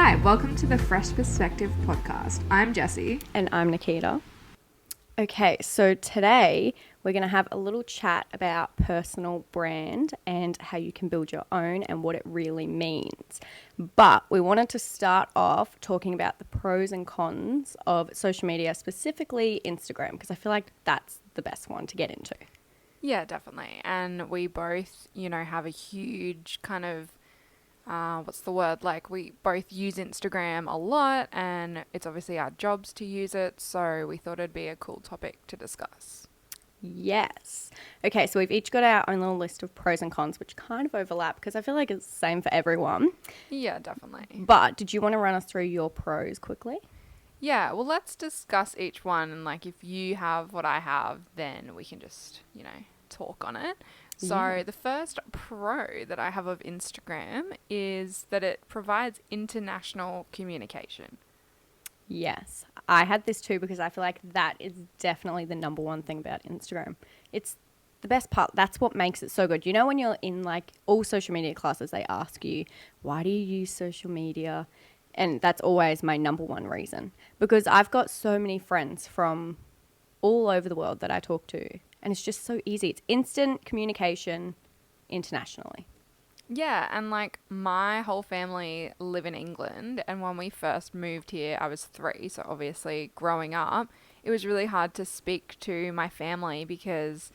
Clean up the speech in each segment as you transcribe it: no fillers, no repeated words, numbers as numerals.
Hi, welcome to the Fresh Perspective podcast. I'm Jessie. And I'm Nikita. Okay, so today we're going to have a little chat about personal brand and how you can build your own and what it really means. But we wanted to start off talking about the pros and cons of social media, specifically Instagram, because I feel like that's the best one to get into. Yeah, definitely. And we both, have a huge kind of we both use Instagram a lot, and it's obviously our jobs to use it, so we thought it'd be a cool topic to discuss. Yes. Okay, so we've each got our own little list of pros and cons, which kind of overlap because I feel like it's the same for everyone. Yeah, definitely. But did you want to run us through your pros quickly? Yeah, well, let's discuss each one, and if you have what I have, then we can just, talk on it. So the first pro that I have of Instagram is that it provides international communication. Yes, I had this too because I feel like that is definitely the number one thing about Instagram. It's the best part. That's what makes it so good. You know, when you're in all social media classes, they ask you, why do you use social media? And that's always my number one reason, because I've got so many friends from all over the world that I talk to. And it's just so easy. It's instant communication internationally. Yeah, and my whole family live in England, and when we first moved here, I was 3, so obviously growing up, it was really hard to speak to my family because,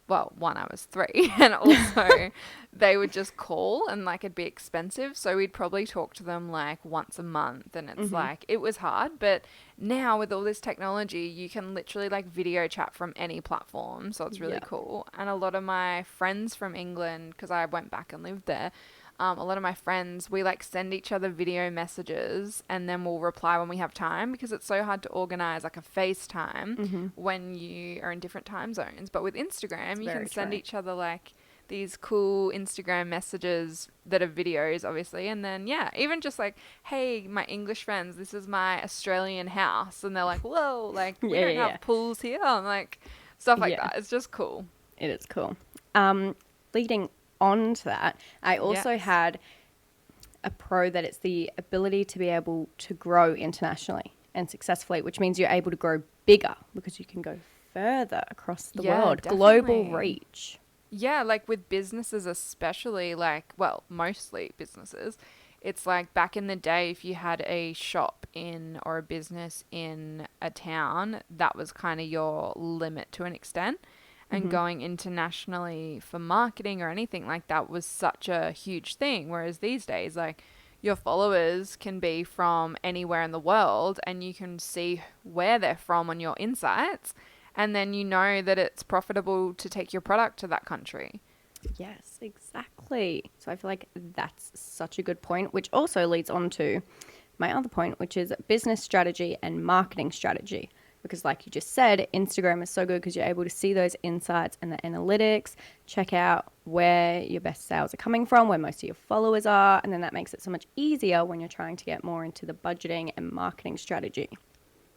well, one, I was 3, and also they would just call and it'd be expensive, so we'd probably talk to them once a month, and it's it was hard. But now with all this technology, you can literally video chat from any platform, so it's really cool. And a lot of my friends from England, because I went back and lived there, a lot of my friends, we send each other video messages and then we'll reply when we have time, because it's so hard to organize a FaceTime when you are in different time zones. But with Instagram, you can send each other these cool Instagram messages that are videos, obviously. And then, even just hey, my English friends, this is my Australian house. And they're whoa, we don't have pools here. I'm stuff like that. It's just cool. It is cool. Leading on to that, I also had a pro that it's the ability to be able to grow internationally and successfully, which means you're able to grow bigger because you can go further across the world. Definitely. Global reach. Yeah, with businesses especially, mostly businesses, it's back in the day, if you had a shop in or a business in a town, that was kind of your limit to an extent. And going internationally for marketing or anything like that was such a huge thing. Whereas these days, your followers can be from anywhere in the world, and you can see where they're from on your insights. And then you know that it's profitable to take your product to that country. Yes, exactly. So I feel like that's such a good point, which also leads on to my other point, which is business strategy and marketing strategy. Because like you just said, Instagram is so good because you're able to see those insights and the analytics, check out where your best sales are coming from, where most of your followers are. And then that makes it so much easier when you're trying to get more into the budgeting and marketing strategy.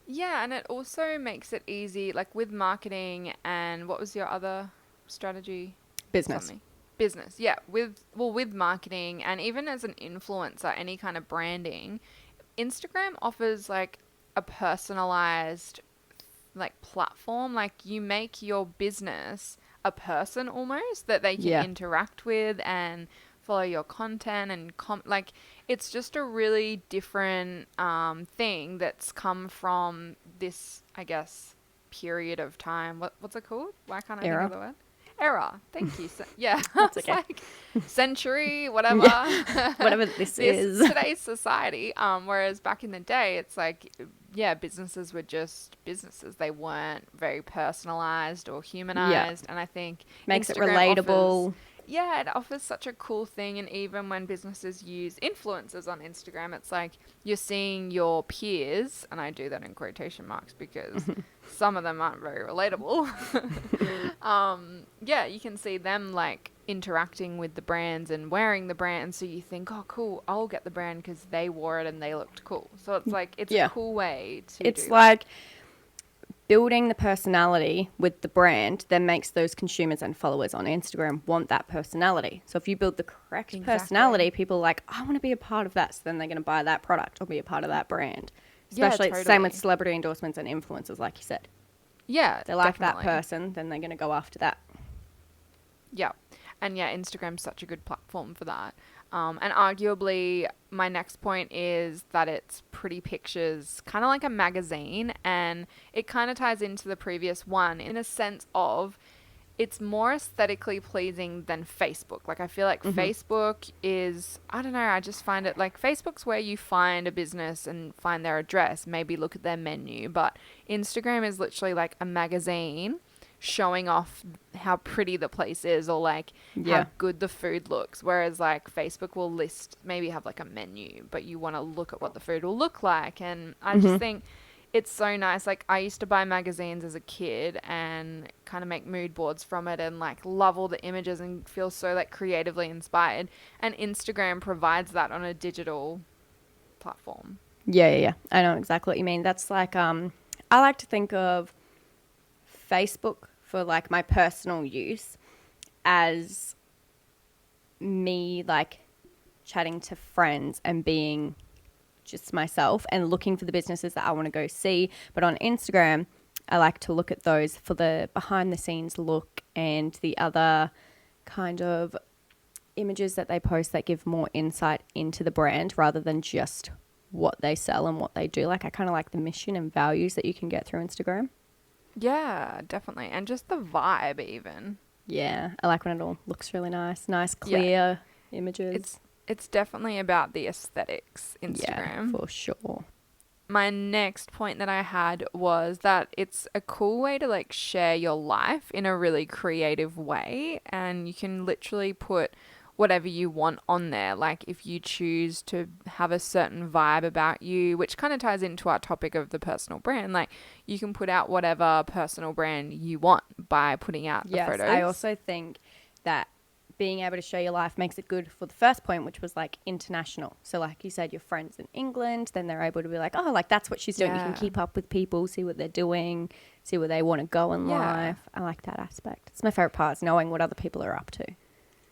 Yeah, and it also makes it easy, with marketing. And what was your other strategy? Business. Business, yeah. With marketing and even as an influencer, any kind of branding, Instagram offers a personalized platform. You make your business a person almost that they can interact with and follow your content and it's just a really different thing that's come from this, I guess, period of time. What's it called? Why can't I think of the word? Era. Thank you. That's okay. Century, whatever. Whatever this is. Today's society. Whereas back in the day, it's businesses were just businesses. They weren't very personalized or humanized. And I think makes Instagram it relatable. It offers such a cool thing. And even when businesses use influencers on Instagram, it's you're seeing your peers, and I do that in quotation marks because some of them aren't very relatable. You can see them interacting with the brands and wearing the brand. So you think, oh, cool, I'll get the brand because they wore it and they looked cool. So it's it's a cool way to It's do that. building the personality with the brand then makes those consumers and followers on Instagram want that personality. So if you build the correct personality, people are like, I want to be a part of that. So then they're going to buy that product or be a part of that brand. Yeah, Especially it's the same with totally. celebrity endorsements and influencers, like you said. Yeah, They like definitely. that person, then they're going to go after that. Yeah. And yeah, Instagram's such a good platform for that. And arguably, my next point is that it's pretty pictures, kind of like a magazine. And it kind of ties into the previous one in a sense of it's more aesthetically pleasing than Facebook. Like, I feel like Facebook is, I don't know, I just find it like Facebook's where you find a business and find their address, maybe look at their menu. But Instagram is literally like a magazine showing off how pretty the place is or like Yeah. how good the food looks, whereas like Facebook will list, maybe have like a menu, but you want to look at what the food will look like. And I just think it's so nice. Like, I used to buy magazines as a kid and kind of make mood boards from it and like love all the images and feel so like creatively inspired, and Instagram provides that on a digital platform. Yeah. I know exactly what you mean. That's like, I like to think of Facebook for like my personal use as me like chatting to friends and being just myself and looking for the businesses that I want to go see. But on Instagram, I like to look at those for the behind the scenes look and the other kind of images that they post that give more insight into the brand rather than just what they sell and what they do. Like, I kind of like the mission and values that you can get through Instagram. Yeah, definitely. And just the vibe even. Yeah, I like when it all looks really nice, clear images. It's definitely about the aesthetics, Yeah, Instagram. for sure. My next point that I had was that it's a cool way to like share your life in a really creative way, and you can literally put whatever you want on there. Like, if you choose to have a certain vibe about you, which kind of ties into our topic of the personal brand, like you can put out whatever personal brand you want by putting out the Yes, photos. I also think that being able to show your life makes it good for the first point, which was like international. So like you said, your friends in England, then they're able to be like, oh, like that's what she's doing. You can Yeah. keep up with people, see what they're doing, see where they want to go in Yeah. life. I like that aspect. It's my favorite part, is knowing what other people are up to.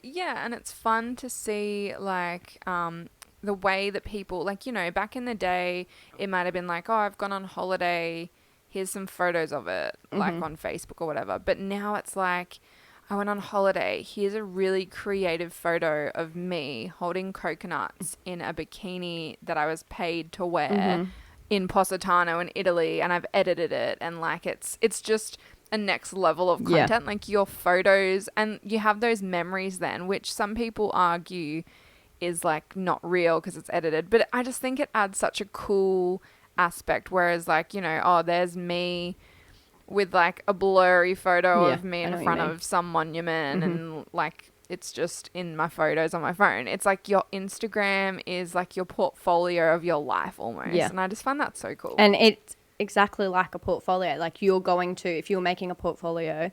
Yeah, and it's fun to see like the way that people, like, you know, back in the day it might have been like, oh, I've gone on holiday, here's some photos of it, like on Facebook or whatever. But now it's like, I went on holiday, here's a really creative photo of me holding coconuts in a bikini that I was paid to wear in Positano in Italy, and I've edited it, and like it's just a next level of Yeah. content. Like, your photos, and you have those memories then, which some people argue is like not real because it's edited, but I just think it adds such a cool aspect. Whereas like, you know, oh, there's me with like a blurry photo Yeah, of me I know in what you front mean. of some monument, and like it's just in my photos on my phone. It's like your Instagram is like your portfolio of your life almost. Yeah. And I just find that so cool. And it's exactly like a portfolio. Like, you're going to, if you're making a portfolio,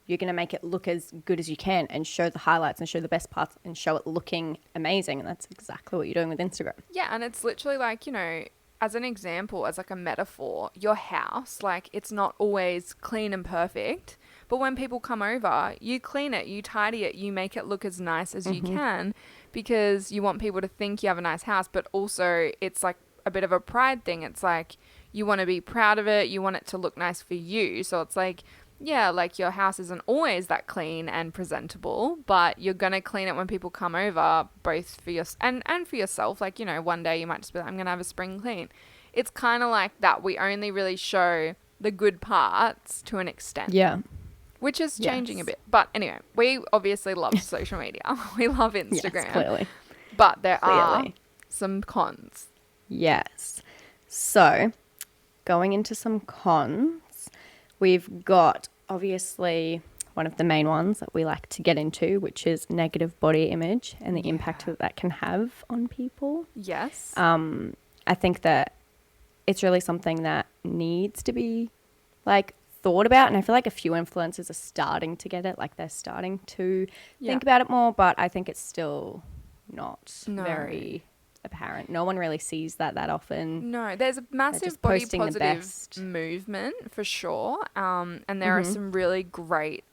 you're going to make it look as good as you can and show the highlights and show the best parts and show it looking amazing. And that's exactly what you're doing with Instagram. Yeah, and it's literally like, you know, as an example, as like a metaphor, your house, like, it's not always clean and perfect, but when people come over, you clean it, you tidy it, you make it look as nice as you can, because you want people to think you have a nice house, but also it's like a bit of a pride thing. It's like you want to be proud of it, you want it to look nice for you. So it's like, yeah, like your house isn't always that clean and presentable, but you're going to clean it when people come over, both for your and for yourself. Like, you know, one day you might just be like, I'm going to have a spring clean. It's kind of like that. We only really show the good parts to an extent, Yeah. which is changing a Yes. bit. But anyway, we obviously love social media. We love Instagram. Yes, clearly. But there are Clearly. some cons. Yes. So, going into some cons, we've got obviously one of the main ones that we like to get into, which is negative body image and the impact that that can have on people. Yes. I think that it's really something that needs to be like thought about, and I feel like a few influencers are starting to get it, like they're starting to Yeah. think about it more, but I think it's still not No. very apparent. No one really sees that often. No, there's a massive just body posting the positive best. movement for sure. And there are some really great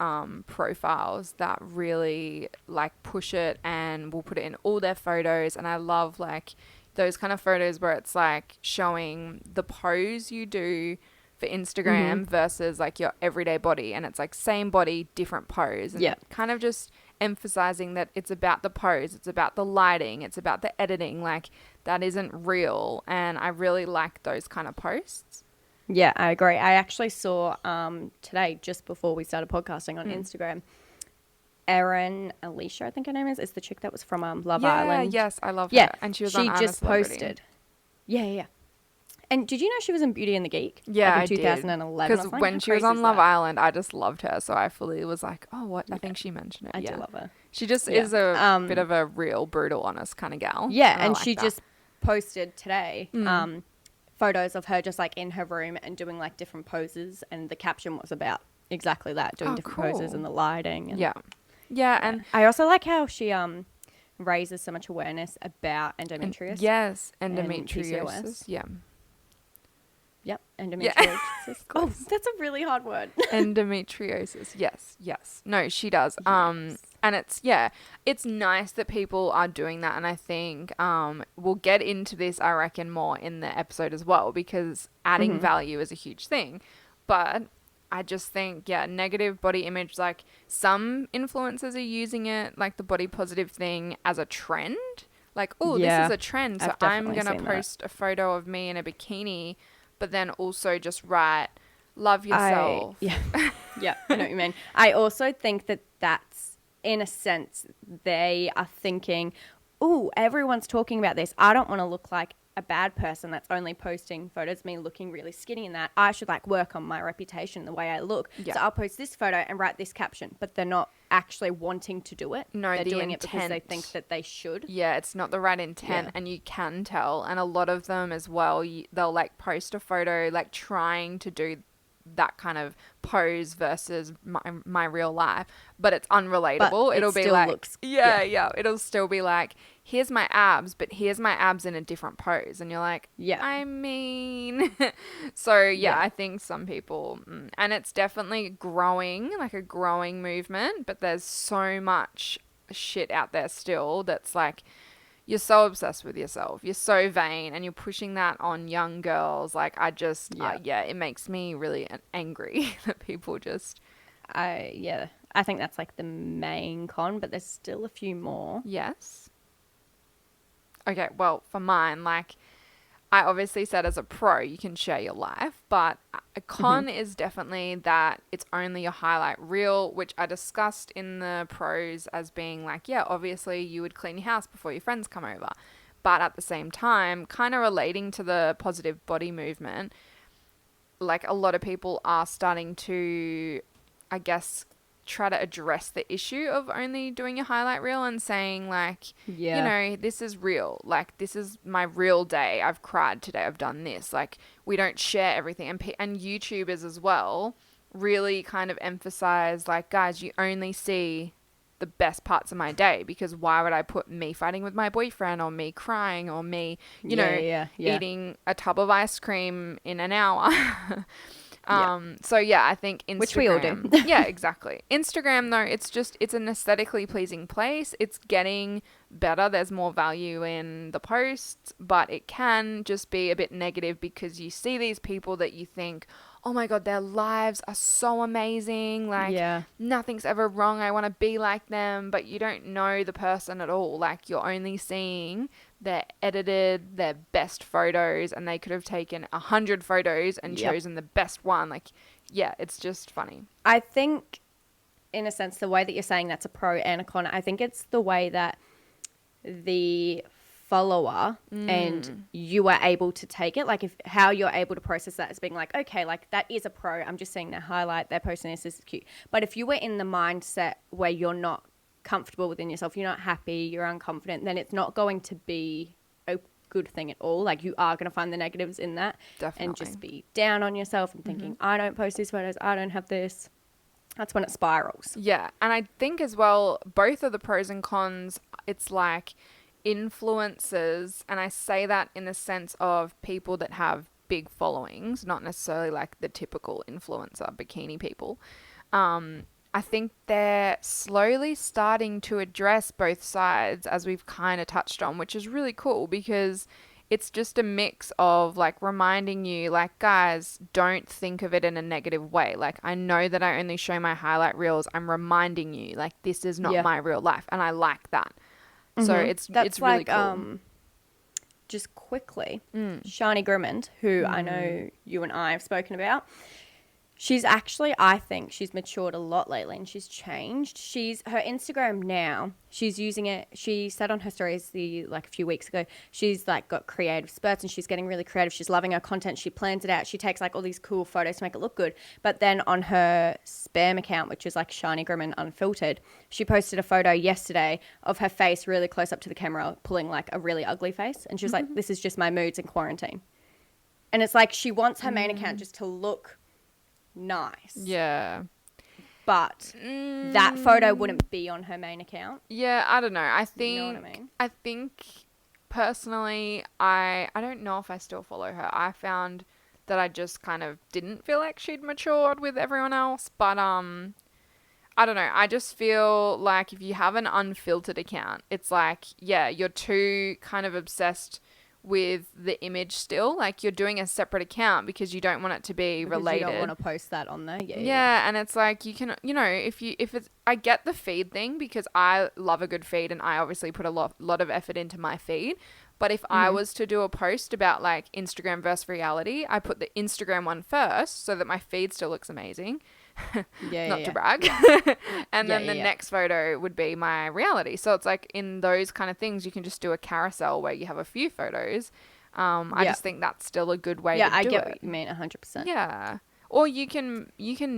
profiles that really like push it and will put it in all their photos. And I love like those kind of photos where it's like showing the pose you do for Instagram versus like your everyday body, and it's like same body, different pose, and kind of just emphasizing that it's about the pose, it's about the lighting, it's about the editing, like that isn't real. And I really like those kind of posts. Yeah, I agree. I actually saw today, just before we started podcasting on Instagram, Erin Alicia, I think her name is the chick that was from Love Island. Yes, I love her. And she was on I'm just a Celebrity. posted. Yeah. And did you know she was in Beauty and the Geek? Yeah, like in 2011. Because when she was on Love Island, I just loved her. So I fully was like, oh, what? I think she mentioned it. I do love her. She just is a bit of a real, brutal, honest kind of gal. Yeah, and like she just posted today photos of her just like in her room and doing like different poses. And the caption was about exactly that, doing different poses and the lighting. And, yeah, and I also like how she raises so much awareness about endometriosis. Yes, endometriosis. Yeah. Yep, endometriosis. Yeah. Oh, that's a really hard word. Endometriosis. Yes. No, she does. And it's nice that people are doing that. And I think we'll get into this, I reckon, more in the episode as well, because adding value is a huge thing. But I just think, negative body image, like some influencers are using it, like the body positive thing, as a trend. Like, oh, this is a trend, so I'm going to post a photo of me in a bikini, but then also just write, love yourself. Yeah, I know what you mean. I also think that that's, in a sense, they are thinking, oh, everyone's talking about this. I don't want to look like a bad person that's only posting photos of me looking really skinny in that. I should like work on my reputation, the way I look. Yeah. So I'll post this photo and write this caption, but they're not actually wanting to do it. No, they're doing intent. it because they think that they should. Yeah, it's not the right intent, and you can tell. And a lot of them as well, they'll like post a photo like trying to do that kind of pose versus my real life, but it's unrelatable. It'll be like, it'll still be like, here's my abs, but here's my abs in a different pose. And you're like, I mean, so I think some people, and it's definitely growing, like a growing movement, but there's so much shit out there still that's like, you're so obsessed with yourself. You're so vain, and you're pushing that on young girls. Like, I just, it makes me really angry that people just. I think that's like the main con, but there's still a few more. Yes. Okay, well, for mine, like, I obviously said as a pro, you can share your life, but a con is definitely that it's only a highlight reel, which I discussed in the pros as being like, obviously you would clean your house before your friends come over. But at the same time, kind of relating to the positive body movement, like a lot of people are starting to, I guess, try to address the issue of only doing a highlight reel and saying like, you know, this is real. Like, this is my real day. I've cried today. I've done this. Like, we don't share everything. And YouTubers as well really kind of emphasize like, guys, you only see the best parts of my day, because why would I put me fighting with my boyfriend or me crying or me, you know, eating a tub of ice cream in an hour? So I think Instagram, which we all do. Yeah, exactly. Instagram though, it's an aesthetically pleasing place. It's getting better. There's more value in the posts, but it can just be a bit negative because you see these people that you think, oh my God, their lives are so amazing. Like nothing's ever wrong. I want to be like them, but you don't know the person at all. Like, you're only seeing their edited, their best photos, and they could have taken 100 photos and chosen the best one. Like, it's just funny. I think, in a sense, the way that you're saying that's a pro and a con, I think it's the way that the follower and you are able to take it, like how you're able to process that as being like, okay, like that is a pro, I'm just seeing their highlight, they're posting this is cute. But if you were in the mindset where you're not comfortable within yourself, you're not happy, you're unconfident, then it's not going to be a good thing at all. Like, you are going to find the negatives in that. Definitely. And just be down on yourself and thinking, I don't post these photos, I don't have this. That's when it spirals. Yeah, and I think as well, both of the pros and cons, it's like, influencers, and I say that in the sense of people that have big followings, not necessarily like the typical influencer bikini people. I think they're slowly starting to address both sides, as we've kind of touched on, which is really cool because it's just a mix of like reminding you, like, guys, don't think of it in a negative way. Like, I know that I only show my highlight reels. I'm reminding you, like, this is not Yeah. my real life. And I like that. So it's That's really like cool. just quickly, Shani Grimond, who I Mm. know you and I have spoken about. She's actually, I think she's matured a lot lately and she's changed. Her Instagram now, she's using it. She said on her stories like a few weeks ago, she's like got creative spurts and she's getting really creative. She's loving her content. She plans it out. She takes like all these cool photos to make it look good. But then on her spam account, which is like Shani Grimond Unfiltered, she posted a photo yesterday of her face really close up to the camera, pulling like a really ugly face. And she was like, this is just my moods in quarantine. And it's like she wants her main account just to look nice. Yeah. But that photo wouldn't be on her main account. Yeah, I don't know. I think, You know what I mean? I think personally, I don't know if I still follow her. I found that I just kind of didn't feel like she'd matured with everyone else, but I don't know. I just feel like if you have an unfiltered account, it's like, yeah, you're too kind of obsessed with the image still. Like, you're doing a separate account because you don't want it to be Because related. you don't want to post that on there. Yeah. Yeah, and it's like you can, if it's, I get the feed thing because I love a good feed and I obviously put a lot of effort into my feed. But if I was to do a post about like Instagram versus reality, I put the Instagram one first so that my feed still looks amazing. Not to brag. And then the next photo would be my reality. So it's like in those kind of things, you can just do a carousel where you have a few photos. I just think that's still a good way to do it. Yeah, I get what you mean 100%. Yeah. Or you can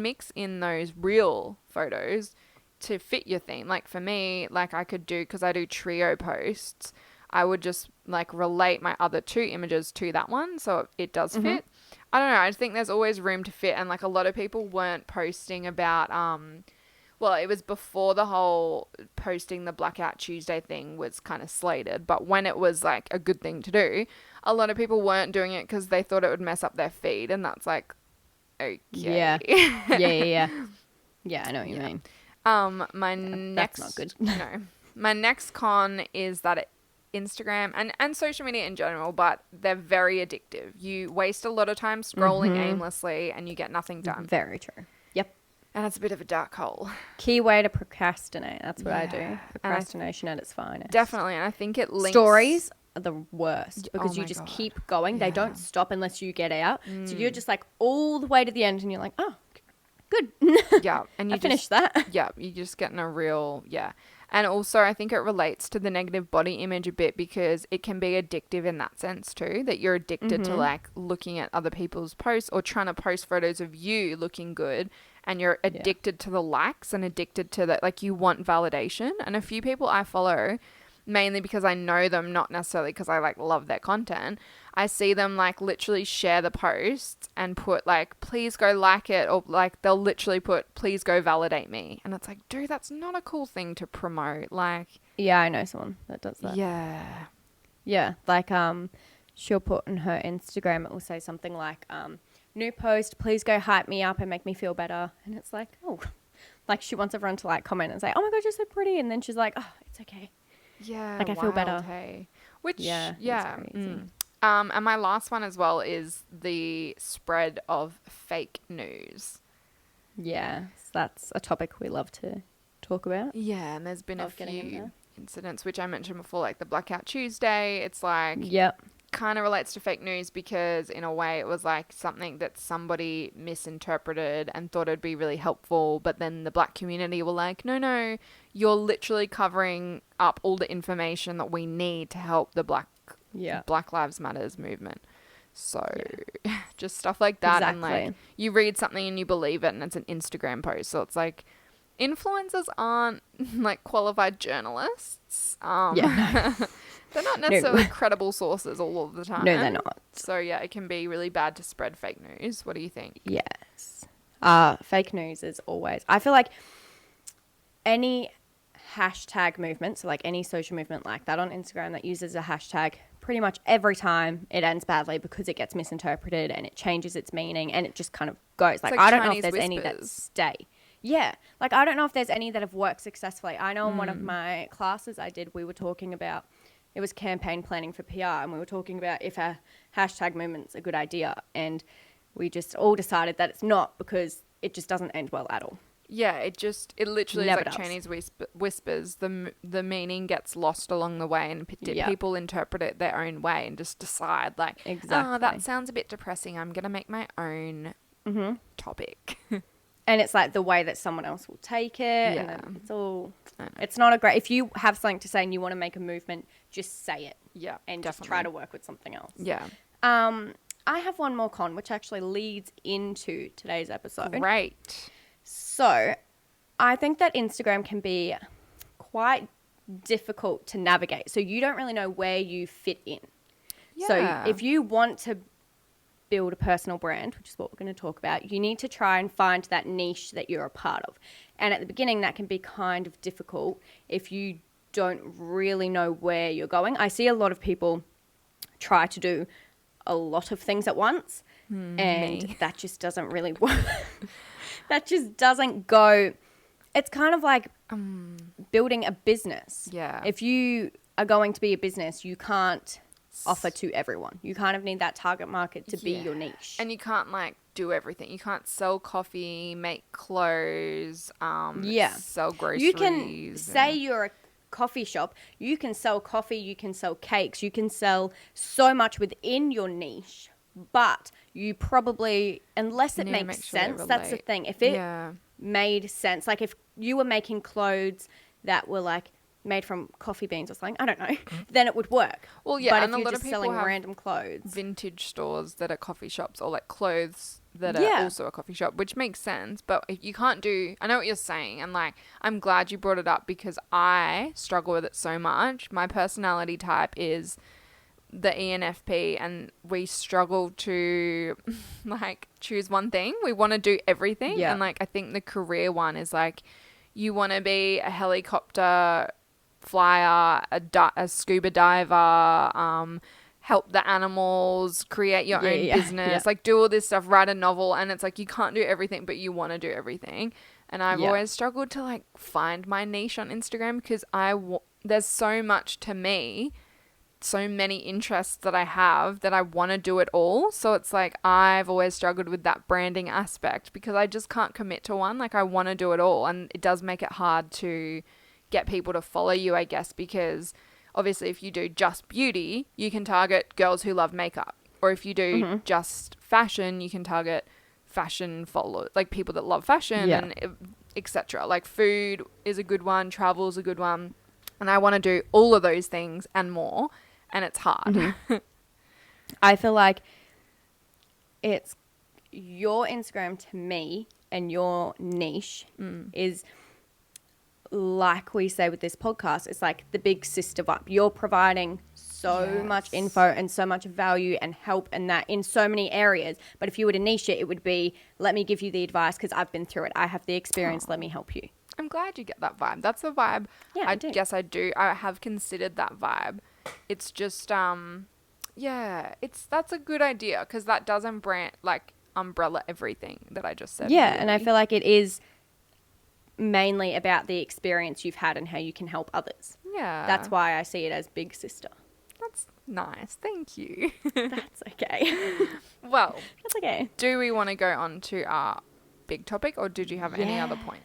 mix in those real photos to fit your theme. Like for me, like I could do, because I do trio posts, I would just like relate my other two images to that one so it does fit. I don't know. I just think there's always room to fit, and like a lot of people weren't posting about well, it was before the whole posting the Blackout Tuesday thing was kind of slated, but when it was like a good thing to do, a lot of people weren't doing it because they thought it would mess up their feed, and that's like, okay. Yeah. Yeah, I know what you mean. My next, that's not good. No, my next con is that Instagram and social media in general, but they're very addictive. You waste a lot of time scrolling aimlessly and you get nothing done. Very true. Yep. And it's a bit of a dark hole. Key way to procrastinate. That's what I do. Yeah. Procrastination at its finest. Definitely. And I think it links. Stories are the worst because Oh you my just God. keep going. They Yeah. don't stop unless you get out. So you're just like all the way to the end and you're like, oh, good. Yeah. And you I finished that. Yeah. You're just getting a real, yeah. And also, I think it relates to the negative body image a bit because it can be addictive in that sense too, that you're addicted to like looking at other people's posts or trying to post photos of you looking good, and you're addicted to the likes and addicted to that. Like, you want validation. And a few people I follow, mainly because I know them, not necessarily because I like love their content, I see them like literally share the posts and put like, please go like it, or like they'll literally put, please go validate me. And it's like, dude, that's not a cool thing to promote. Like, Yeah, I know someone that does that. yeah. Yeah, like she'll put on her Instagram, it will say something like, new post, please go hype me up and make me feel better. And it's like, oh, like she wants everyone to like comment and say, oh my God, you're so pretty. And then she's like, oh, it's okay. Yeah. Like, I feel better. Hey. Which, Yeah, yeah. it's crazy. And my last one as well is the spread of fake news. Yeah, that's a topic we love to talk about. Yeah, and there's been a Love getting in few there. incidents, which I mentioned before, like the Blackout Tuesday. It's like, Yep. kind of relates to fake news because in a way it was like something that somebody misinterpreted and thought it'd be really helpful, but then the black community were like, no, you're literally covering up all the information that we need to help the Black Lives Matters movement. So just stuff like that. And like, Exactly. you read something and you believe it, and it's an Instagram post, so it's like, influencers aren't like qualified journalists. Yeah. They're not necessarily credible sources all of the time. No, they're not. So yeah, it can be really bad to spread fake news. What do you think? Yes. Fake news is always, I feel like any hashtag movement, so like any social movement like that on Instagram that uses a hashtag, pretty much every time it ends badly because it gets misinterpreted and it changes its meaning and it just kind of goes. Like I don't know if Chinese there's any that whispers. stay. Yeah. Like I don't know if there's any that have worked successfully. I know in one of my classes I did, we were talking about, it was campaign planning for PR, and we were talking about if a hashtag movement's a good idea. And we just all decided that it's not because it just doesn't end well at all. Yeah, it literally Never is like does. Chinese whispers. The meaning gets lost along the way, and people interpret it their own way and just decide like, Exactly. oh, that sounds a bit depressing. I'm gonna make my own topic. And it's like the way that someone else will take it. Yeah. And then it's all, I know. it's not a great, if you have something to say and you want to make a movement, just say it Yeah, and definitely. just try to work with something else. Yeah, I have one more con, which actually leads into today's episode. great. So I think that Instagram can be quite difficult to navigate. So you don't really know where you fit in. So Yeah. if you want to build a personal brand, which is what we're going to talk about, you need to try and find that niche that you're a part of. And at the beginning, that can be kind of difficult if you don't really know where you're going. I see a lot of people try to do a lot of things at once, and me. that just doesn't really work. That just doesn't go. It's kind of like building a business. Yeah. If you are going to be a business, you can't offer to everyone. You kind of need that target market to be your niche. And you can't like do everything. You can't sell coffee, make clothes, sell groceries. You can say you're a coffee shop. You can sell coffee. You can sell cakes. You can sell so much within your niche. But you probably, unless it need to makes make sure they sense, that's the relate. thing. If it Yeah. made sense, like if you were making clothes that were like made from coffee beans or something, I don't know, then it would work. Well, yeah, But and if a you're lot of just people selling have random clothes, vintage stores that are coffee shops, or like clothes that are Yeah. also a coffee shop, which makes sense. But if you can't do, I know what you're saying, and like I'm glad you brought it up because I struggle with it so much. My personality type is the ENFP, and we struggle to like choose one thing. We want to do everything. Yeah. And like I think the career one is like you want to be a helicopter flyer, a scuba diver, help the animals, create your own business, like do all this stuff, write a novel, and it's like you can't do everything, but you want to do everything. And I've always struggled to like find my niche on Instagram because there's so much to me, so many interests that I have that I want to do it all. So it's like I've always struggled with that branding aspect because I just can't commit to one. Like I want to do it all, and it does make it hard to get people to follow you, I guess, because obviously if you do just beauty, you can target girls who love makeup. Or if you do just fashion, you can target fashion followers, like people that love fashion and etc. Like food is a good one, travel is a good one. And I want to do all of those things and more, and it's hard. I feel like it's your Instagram to me and your niche is like we say with this podcast, it's like the big sister vibe. You're providing so much info and so much value and help and that in so many areas. But if you were to niche it, it would be, let me give you the advice because I've been through it. I have the experience. Let me help you. I'm glad you get that vibe. That's the vibe. Yeah, I I do. guess I do. I have considered that vibe. It's just, that's a good idea because that doesn't umbrella everything that I just said. Yeah, and I really. feel like it is mainly about the experience you've had and how you can help others. Yeah. That's why I see it as big sister. That's nice. Thank you. That's okay. Well, That's okay. do we want to go on to our big topic or did you have any other points?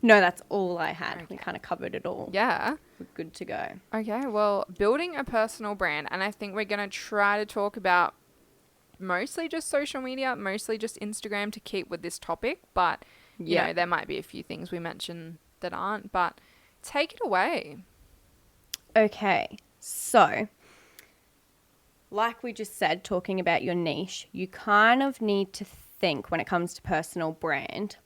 No, that's all I had. We kind of covered it all. Yeah. We're good to go. Okay, well, building a personal brand, and I think we're going to try to talk about mostly just social media, mostly just Instagram to keep with this topic, but, you know, there might be a few things we mention that aren't, but take it away. Okay, so like we just said, talking about your niche, you kind of need to think when it comes to personal brand,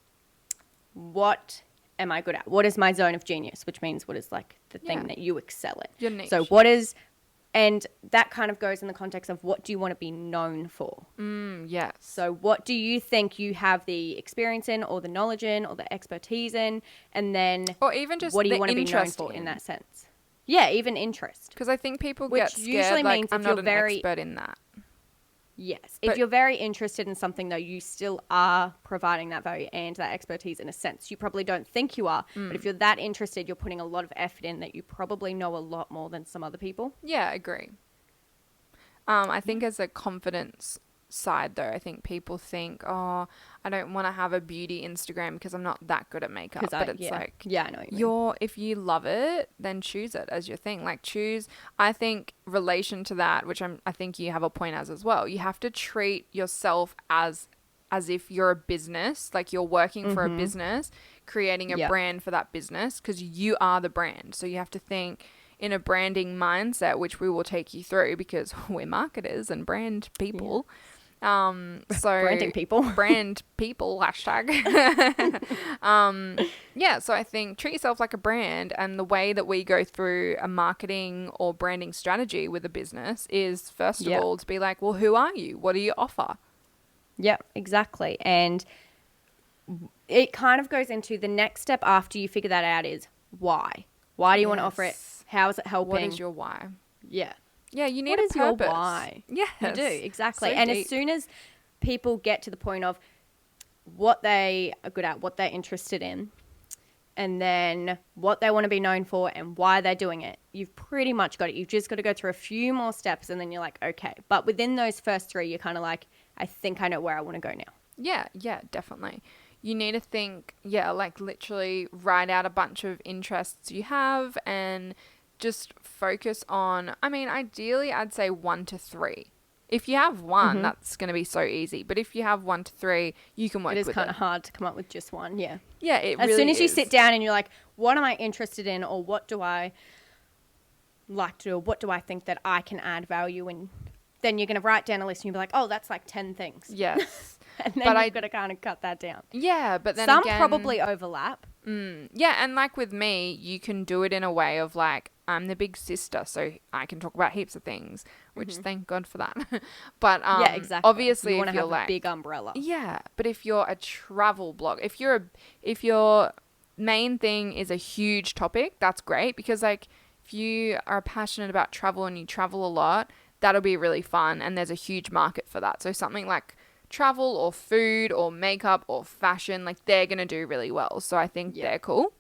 what am I good at? What is my zone of genius? Which means what is like the thing that you excel at. Your niche. So what is And that kind of goes in the context of what do you want to be known for? Yes. So what do you think you have the experience in or the knowledge in or the expertise in? And then Or even just what do you the want to be known interest for in that sense? Yeah, even interest. Because I think people Which get scared, usually like, means I'm if not you're an very- expert in that. Yes. But- If you're very interested in something, though, you still are providing that value and that expertise in a sense. You probably don't think you are, but if you're that interested, you're putting a lot of effort in that you probably know a lot more than some other people. Yeah, I agree. I think as a confidence side, though, I think people think, oh, I don't want to have a beauty Instagram because I'm not that good at makeup. But it's like, yeah, I know what you mean. if you love it, then choose it as your thing. Like I think relation to that, which I think you have a point as well. You have to treat yourself as if you're a business, like you're working for a business, creating a brand for that business, because you are the brand. So you have to think in a branding mindset, which we will take you through because we're marketers and brand people. So Branding people. brand people hashtag. So I think treat yourself like a brand, and the way that we go through a marketing or branding strategy with a business is first of all to be like, well, who are you? What do you offer? Yep, exactly. And it kind of goes into the next step after you figure that out is why. Why do you want to offer it? Yes. How is it helping? What is your why? Yeah. Yeah, you need What a is your purpose. why? Yes. You do, exactly. So And deep. as soon as people get to the point of what they are good at, what they're interested in, and then what they want to be known for and why they're doing it, you've pretty much got it. You've just got to go through a few more steps and then you're like, okay. But within those first three, you're kind of like, I think I know where I want to go now. Yeah, definitely. You need to think, like literally write out a bunch of interests you have and just focus on, I mean, ideally I'd say 1 to 3. If you have one, that's going to be so easy. But if you have 1 to 3, you can work with it. It is kind of hard to come up with just one, yeah. Yeah, it As really soon as you is. sit down and you're like, what am I interested in, or what do I like to do, or what do I think that I can add value in, then you're going to write down a list and you'll be like, oh, that's like 10 things. Yes. And then But you've got to kind of cut that down. Yeah, but then Some again, probably overlap. Yeah, and like with me, you can do it in a way of like, I'm the big sister, so I can talk about heaps of things, which thank God for that. But Yeah, exactly. obviously, you want if to you're have like a big umbrella. yeah, but if you're a travel blog, if your main thing is a huge topic, that's great, because like if you are passionate about travel and you travel a lot, that'll be really fun, and there's a huge market for that. So something like travel or food or makeup or fashion, like they're going to do really well. So I think they're cool.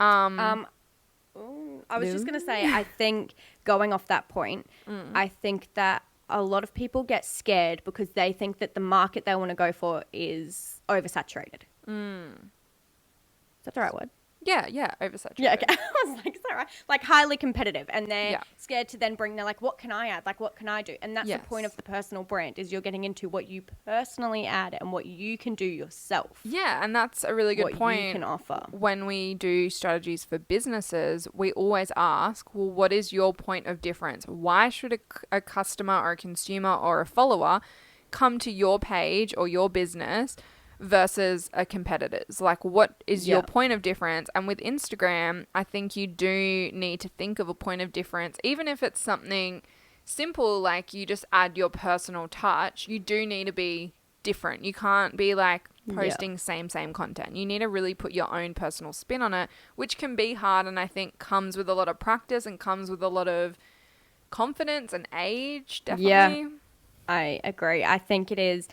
I was just going to say, I think going off that point, I think that a lot of people get scared because they think that the market they want to go for is oversaturated. Is that the right word? Yeah, oversaturated. Yeah, okay. I was like, is that right? Like highly competitive, and they're Yeah. scared to then bring, they're like, what can I add? Like, what can I do? And that's Yes. the point of the personal brand, is you're getting into what you personally add and what you can do yourself. Yeah, and that's a really good what point. you can offer. When we do strategies for businesses, we always ask, well, what is your point of difference? Why should a customer or a consumer or a follower come to your page or your business versus a competitor's? Like, what is your point of difference? And with Instagram, I think you do need to think of a point of difference, even if it's something simple, like you just add your personal touch. You do need to be different. You can't be like posting same content. You need to really put your own personal spin on it, which can be hard, and I think comes with a lot of practice and comes with a lot of confidence and age, definitely. Yeah. I agree. I think it is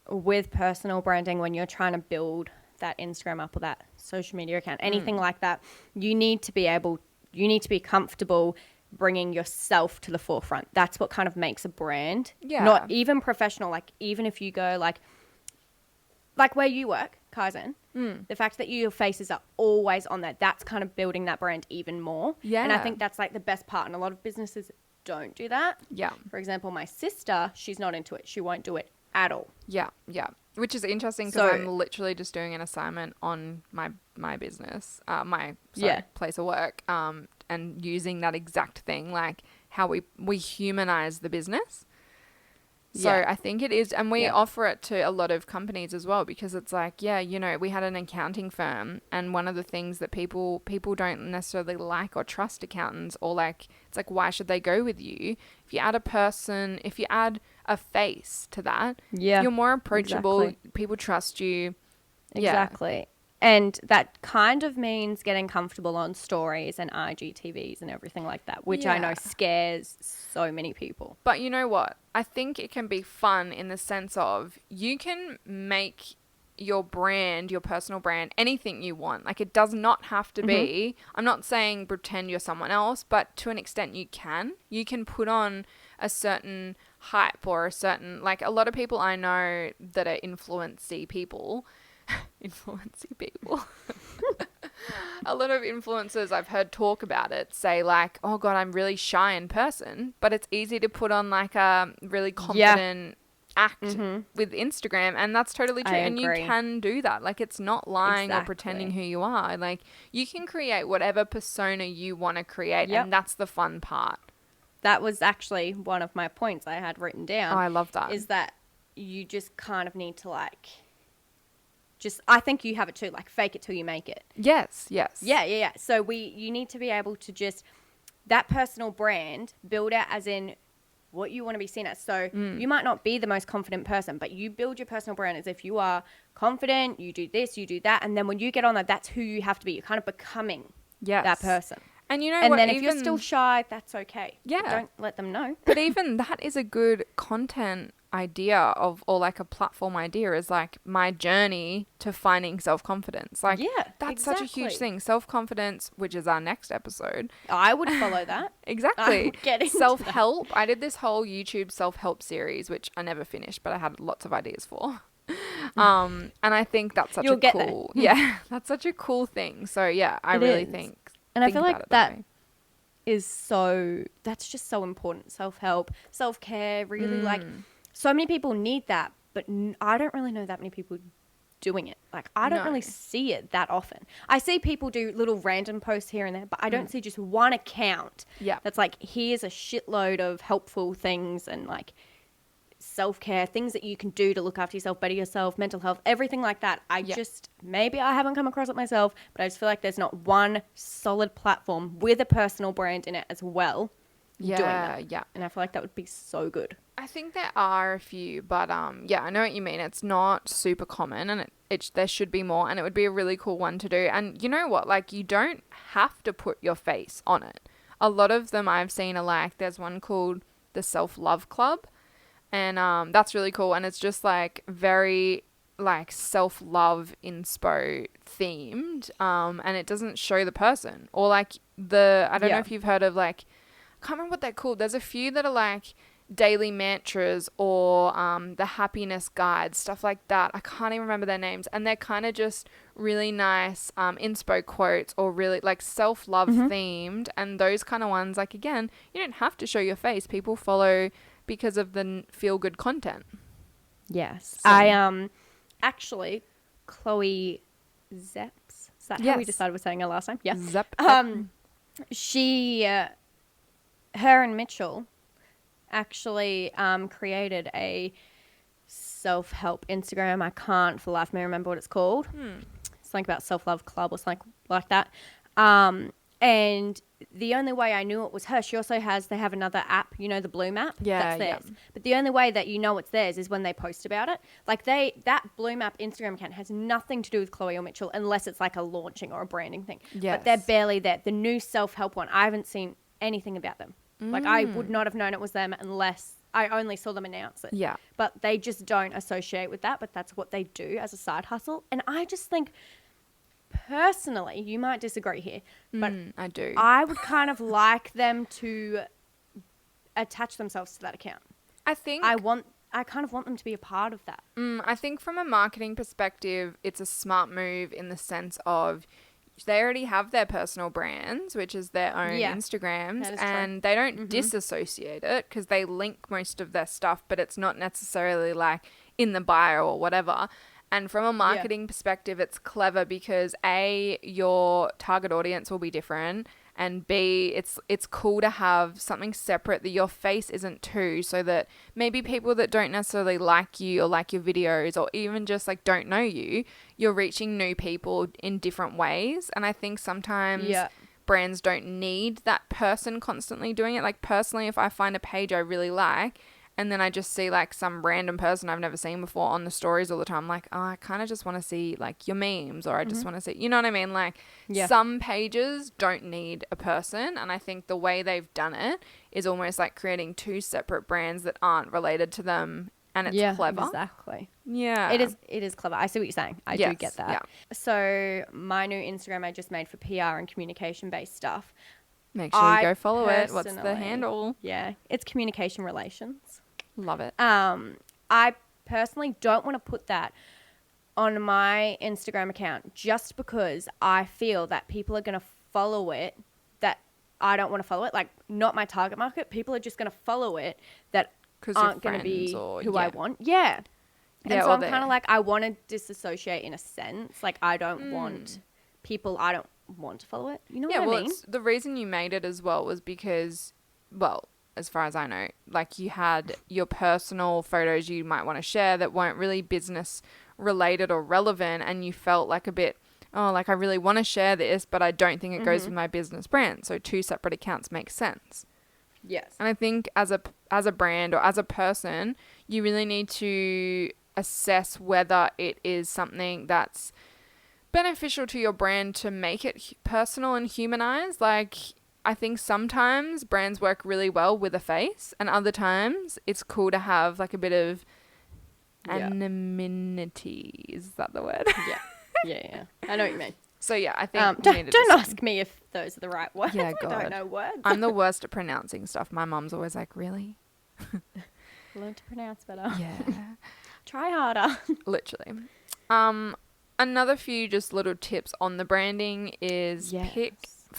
with personal branding, when you're trying to build that Instagram up or that social media account, anything like that, you need to be comfortable bringing yourself to the forefront. That's what kind of makes a brand. Yeah. Not even professional. Like, even if you go like where you work, Kaizen, the fact that your faces are always on there, that's kind of building that brand even more. Yeah. And I think that's like the best part. And a lot of businesses don't do that. Yeah. For example, my sister, she's not into it. She won't do it at all. Yeah. Which is interesting because So- I'm literally just doing an assignment on my business, Yeah. place of work, and using that exact thing, like how we humanize the business. So Yeah. I think it is, and we Yeah. offer it to a lot of companies as well because it's like, yeah, we had an accounting firm, and one of the things that people don't necessarily like or trust accountants, or like it's like, why should they go with you? If you add a person, if you add a face to that, Yeah. you're more approachable. Exactly. People trust you. Yeah. Exactly. And that kind of means getting comfortable on stories and IGTVs and everything like that, which I know Yeah. scares so many people. But you know what? I think it can be fun in the sense of you can make your brand, your personal brand, anything you want. Like it does not have to be, I'm not saying pretend you're someone else, but to an extent you can. You can put on a certain hype or a certain, like a lot of people I know that are influency people, influency people. A lot of influencers I've heard talk about it say like, oh God, I'm really shy in person, but it's easy to put on like a really confident act with Instagram, and that's totally true. I And you agree. can do that. Like it's not lying or pretending Exactly. who you are. Like you can create whatever persona you want to create, Yep. and that's the fun part. That was actually one of my points I had written Oh, down. I love that. Is that you just kind of need to like, I think you have it too, like fake it till you make it. Yes, yes. Yeah. So you need to be able to just, that personal brand, build it as in what you want to be seen as. So you might not be the most confident person, but you build your personal brand as if you are confident, you do this, you do that. And then when you get on that, that's who you have to be. You're kind of becoming Yes. that person. And you know And what? then if you're even- still shy, that's okay. Yeah. Don't let them know. But even that is a good content idea of, or like a platform idea, is like my journey to finding self-confidence. Like Yeah, that's such a huge exactly. thing. Self-confidence, which is our next episode. I would follow that. Exactly. would get into Self-help. I did this whole YouTube self-help series, which I never finished, but I had lots of ideas for. And I think that's such You'll a get there. cool, yeah, that's such a cool thing. So yeah, I It really is. think, And I think feel about like it that way. that's just so important. Self-help, self-care, really like so many people need that, but I don't really know that many people doing it. Like I don't No. really see it that often. I see people do little random posts here and there, but I don't see just one account Yeah. that's like, here's a shitload of helpful things and like self-care, things that you can do to look after yourself, better yourself, mental health, everything like that. Yeah. Maybe I haven't come across it myself, but I just feel like there's not one solid platform with a personal brand in it as well doing Yeah, that. yeah. And I feel like that would be so good. I think there are a few, but yeah, I know what you mean. It's not super common, and there should be more, and it would be a really cool one to do. And you know what? Like, you don't have to put your face on it. A lot of them I've seen are like, there's one called the Self Love Club, and that's really cool. And it's just like very like self love inspo themed, and it doesn't show the person, or like I don't know Yeah. if you've heard of like, I can't remember what they're called. There's a few that are like daily mantras or the happiness guides, stuff like that. I can't even remember their names, and they're kind of just really nice inspo quotes, or really like self-love themed, and those kind of ones. Like, again, you don't have to show your face. People follow because of the feel good content. Yes. So- I actually, Chloe Zeps, is that how we Yes. decided we're saying her last name? Yeah. Zep. She, her and Mitchell actually created a self-help Instagram. I can't for the life of me remember what it's called. Something about self-love club or something like that. And the only way I knew it was her. She also they have another app, you know, the Bloom app. Yeah, That's yeah. theirs. But the only way that you know it's theirs is when they post about it. Like that Bloom app Instagram account has nothing to do with Chloe or Mitchell unless it's like a launching or a branding thing. But they're Yes. barely there. The new self-help one, I haven't seen anything about them. Like I would not have known it was them unless I only saw them announce it. Yeah. But they just don't associate with that, but that's what they do as a side hustle. And I just think personally, you might disagree here, but I do. I would kind of like them to attach themselves to that account. I think I kind of want them to be a part of that. I think from a marketing perspective, it's a smart move in the sense of they already have their personal brands, which is their own Yeah, Instagrams, that is true. and they don't disassociate it because they link most of their stuff, but it's not necessarily like in the bio or whatever. And from a marketing perspective, it's clever because A, your target audience will be different, and B, it's cool to have something separate that your face isn't too, so that maybe people that don't necessarily like you or like your videos or even just like don't know you, you're reaching new people in different ways. And I think sometimes Yeah. brands don't need that person constantly doing it. Like personally, if I find a page I really like and then I just see like some random person I've never seen before on the stories all the time, I'm like, oh, I kind of just want to see like your memes, or I just want to see, you know what I mean? Like Yeah. some pages don't need a person. And I think the way they've done it is almost like creating two separate brands that aren't related to them. And it's clever. Exactly. Yeah. It is clever. I see what you're saying. I do Yes, get that. yeah. So my new Instagram I just made for PR and communication based stuff. Make sure you go follow it. What's the personally- handle? Yeah, it's communication relations. Love it. I personally don't want to put that on my Instagram account just because I feel that people are going to follow it that I don't want to follow it. Like, not my target market. People are just going to follow it that 'Cause you're aren't going to be friends or- who I yeah. want. Yeah. And Yeah, so or I'm they- kind of like, I want to disassociate in a sense. Like, I don't want people I don't want to follow it. You know Yeah, what I well, mean? the reason you made it as well was because, well, as far as I know, like you had your personal photos you might want to share that weren't really business related or relevant, and you felt like a bit, oh, like I really want to share this, but I don't think it goes with my business brand. So two separate accounts make sense. Yes. And I think as a brand or as a person, you really need to assess whether it is something that's beneficial to your brand to make it personal and humanized. Like, I think sometimes brands work really well with a face, and other times it's cool to have like a bit of Yeah. anonymity. Is that the word? Yeah. Yeah. I know what you mean. So yeah, I think you need to Don't just- ask me if those are the right words. Yeah, I God. don't know words. I'm the worst at pronouncing stuff. My mom's always like, really? Learn to pronounce better. Yeah. Try harder. Literally. Another few just little tips on the branding is pick,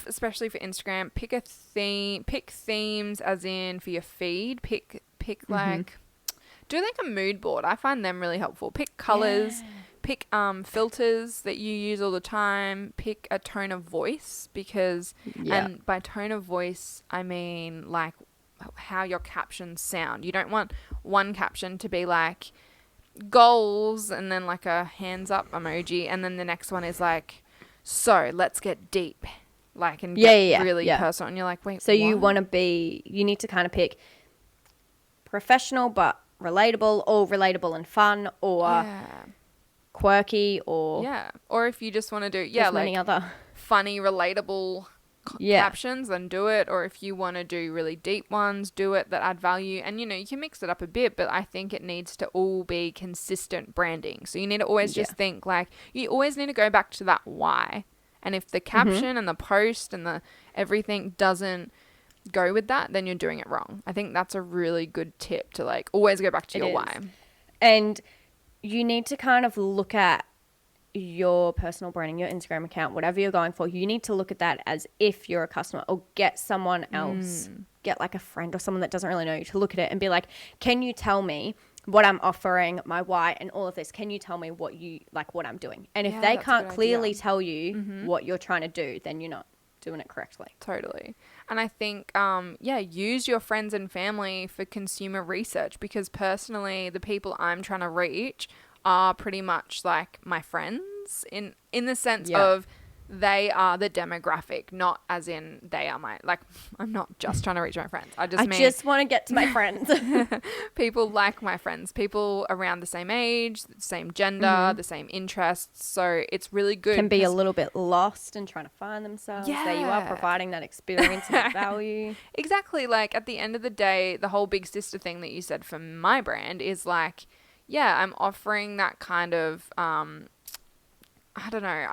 especially for Instagram, pick a theme, pick themes as in for your feed, pick like, do like a mood board. I find them really helpful. Pick colors, pick filters that you use all the time, pick a tone of voice because, and by tone of voice, I mean like how your captions sound. You don't want one caption to be like, goals and then like a hands up emoji, and then the next one is like, so let's get deep, like, and get really personal, and you're like, wait, So you want to be, you need to kind of pick professional but relatable, or relatable and fun, or quirky, or or if you just want to do there's like many other funny relatable captions, then do it. Or if you want to do really deep ones, do it that add value. And you know, you can mix it up a bit, but I think it needs to all be consistent branding. So you need to always just think like, you always need to go back to that why. And if the caption and the post and the everything doesn't go with that, then you're doing it wrong. I think that's a really good tip, to like always go back to your why. And you need to kind of look at your personal branding, your Instagram account, whatever you're going for. You need to look at that as if you're a customer, or get someone else, get like a friend or someone that doesn't really know you to look at it and be like, can you tell me what I'm offering, my why, and all of this? Can you tell me what you like, what I'm doing? And if they can't clearly tell you what you're trying to do, then you're not doing it correctly. Totally. And I think, use your friends and family for consumer research, because personally, the people I'm trying to reach are pretty much like my friends in the sense of they are the demographic, not as in they are my, like, I'm not just trying to reach my friends. I just want to get to my friends. people like my friends, people around the same age, the same gender, the same interests. So it's really good. Can be a little bit lost and trying to find themselves. There you are, providing that experience and that value. Exactly. Like at the end of the day, the whole big sister thing that you said for my brand is like, I'm offering that kind of, I don't know.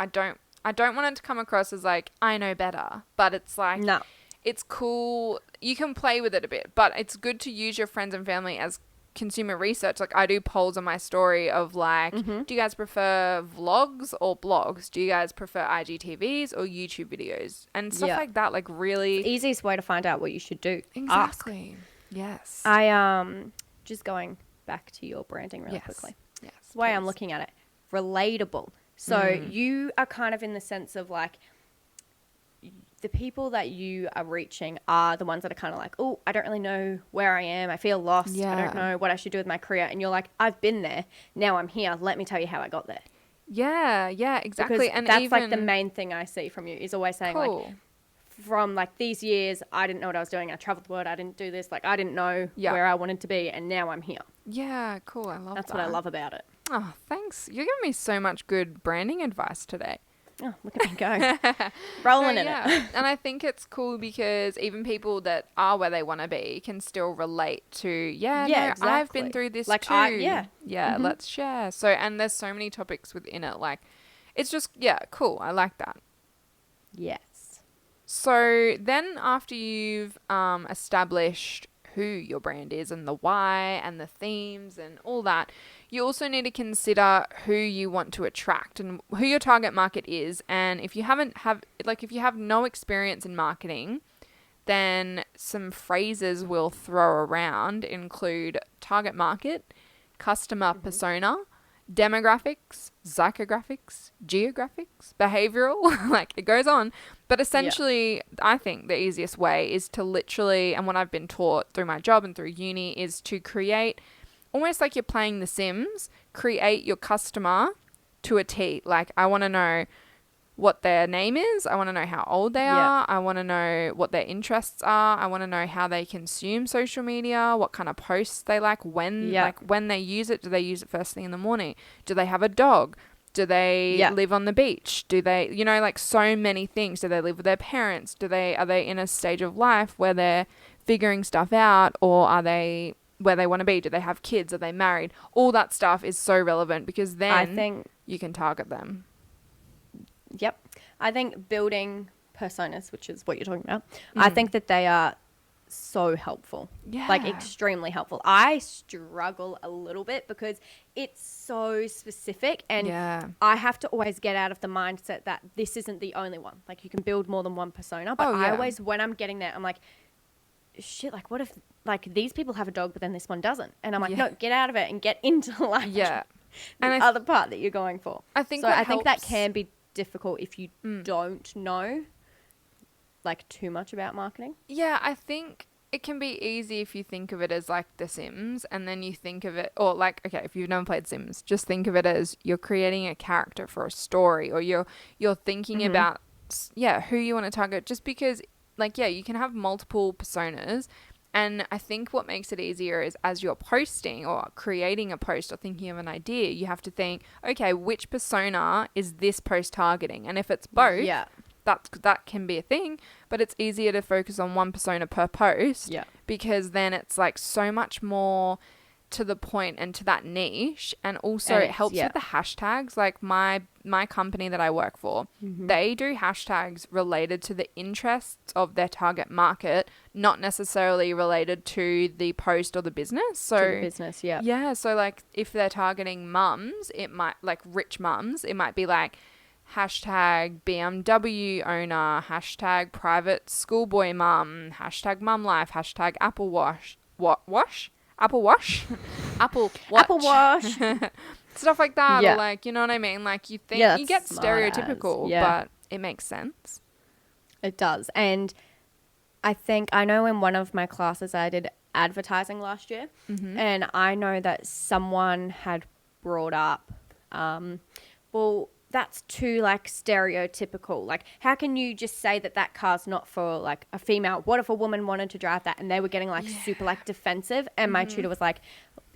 I don't want it to come across as like, I know better, but it's like, no, it's cool. You can play with it a bit, but it's good to use your friends and family as consumer research. Like I do polls on my story of like, do you guys prefer vlogs or blogs? Do you guys prefer IGTVs or YouTube videos? And stuff like that, like really. It's the easiest way to find out what you should do. Exactly. Ask. Yes. Just going back to your branding really quickly. Yes. The way I'm looking at it, relatable. So you are kind of in the sense of like, the people that you are reaching are the ones that are kind of like, oh, I don't really know where I am. I feel lost. I Yeah. don't know what I should do with my career. And you're like, I've been there. Now I'm here. Let me tell you how I got there. Yeah, exactly. Because And that's even like the main thing I see from you is always saying like, cool. from like these years, I didn't know what I was doing. I traveled the world. I didn't do this. Like I didn't know Yeah. where I wanted to be. And now I'm here. Yeah, cool. I love That's that. what I love about it. Oh, thanks. You're giving me so much good branding advice today. Oh, look at me go. Rolling in it. And I think it's cool because even people that are where they want to be can still relate to, Yeah, no, I've exactly. been through this Like, too. yeah. Let's share. So, and there's so many topics within it. Like, it's just, cool. I like that. Yes. So then after you've established who your brand is and the why and the themes and all that, you also need to consider who you want to attract and who your target market is. And if you if you have no experience in marketing, then some phrases we'll throw around include target market, customer persona, demographics, psychographics, geographics, behavioral, like it goes on. But essentially, I think the easiest way is to literally, and what I've been taught through my job and through uni, is to create, almost like you're playing The Sims, create your customer to a T. Like, I want to know what their name is. I want to know how old they are. I want to know what their interests are. I want to know how they consume social media, what kind of posts they like, when they use it. Do they use it first thing in the morning? Do they have a dog? Do they live on the beach? Do they, like so many things. Do they live with their parents? Are they in a stage of life where they're figuring stuff out, or are they where they want to be? Do they have kids? Are they married? All that stuff is so relevant because then I think you can target them. Yep. I think building personas, which is what you're talking about, I think that they are so helpful. Yeah. Like extremely helpful. I struggle a little bit because it's so specific and I have to always get out of the mindset that this isn't the only one. Like you can build more than one persona, but I always, when I'm getting there, I'm like, shit, like what if like these people have a dog but then this one doesn't? And I'm like, no, get out of it and get into like the other part that you're going for. I think that can be difficult if you don't know like too much about marketing. Yeah, I think it can be easy if you think of it as like The Sims, and then you think of it, or like, okay, if you've never played Sims, just think of it as you're creating a character for a story, or you're thinking about who you want to target, just because like you can have multiple personas. And I think what makes it easier is as you're posting or creating a post or thinking of an idea, you have to think, okay, which persona is this post targeting? And if it's both, that can be a thing, but it's easier to focus on one persona per post because then it's like so much more to the point and to that niche. And also it helps with the hashtags. Like my company that I work for, they do hashtags related to the interests of their target market, not necessarily related to the post or the business. So so like if they're targeting mums, it might, like rich mums, it might be like hashtag BMW owner, hashtag private schoolboy mum, hashtag mum life, hashtag Apple Wash, Apple Wash, Apple Watch. Apple Wash. Stuff like that. Or like, you know what I mean? Like you think you get stereotypical, but it makes sense. It does. And I know in one of my classes I did advertising last year, and I know that someone had brought up, well, that's too like stereotypical. Like, how can you just say that car's not for like a female? What if a woman wanted to drive that? And they were getting like super like defensive. And my tutor was like,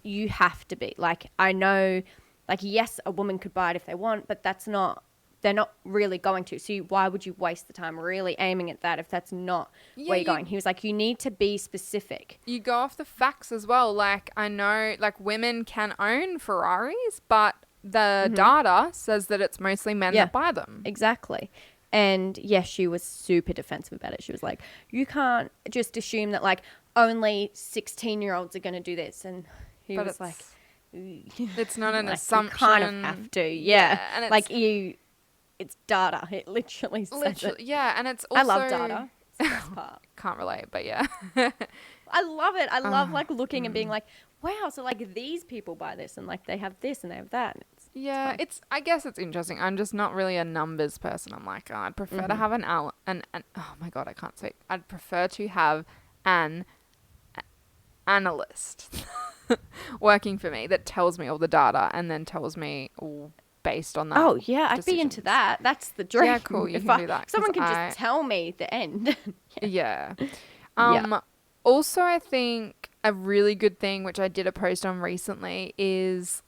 you have to be like, I know, like, yes, a woman could buy it if they want, but they're not really going to. So why would you waste the time really aiming at that if that's not where you're going? He was like, you need to be specific. You go off the facts as well. Like, I know like women can own Ferraris, but the data says that it's mostly men that buy them. Exactly. And yes, she was super defensive about it. She was like, you can't just assume that like only 16-year-olds are going to do this. And he was like, it's not an like, assumption. You kind of have to. Yeah. And like it's data. It literally says it. Yeah. And it's also. I love data. It's the best part. Can't relate, but yeah. I love it. I love like looking and being like, wow, so like these people buy this and like they have this and they have that. And it's Yeah, fine. I guess it's interesting. I'm just not really a numbers person. I'm like, oh, I'd prefer to have an oh my God, I can't speak. I'd prefer to have an analyst working for me that tells me all the data and then tells me all based on that Oh yeah, I'd be into decisions. that. That's the dream. Yeah, cool. You If can do that because someone can just tell me the end. yeah. Yeah. Also, I think a really good thing, which I did a post on recently, is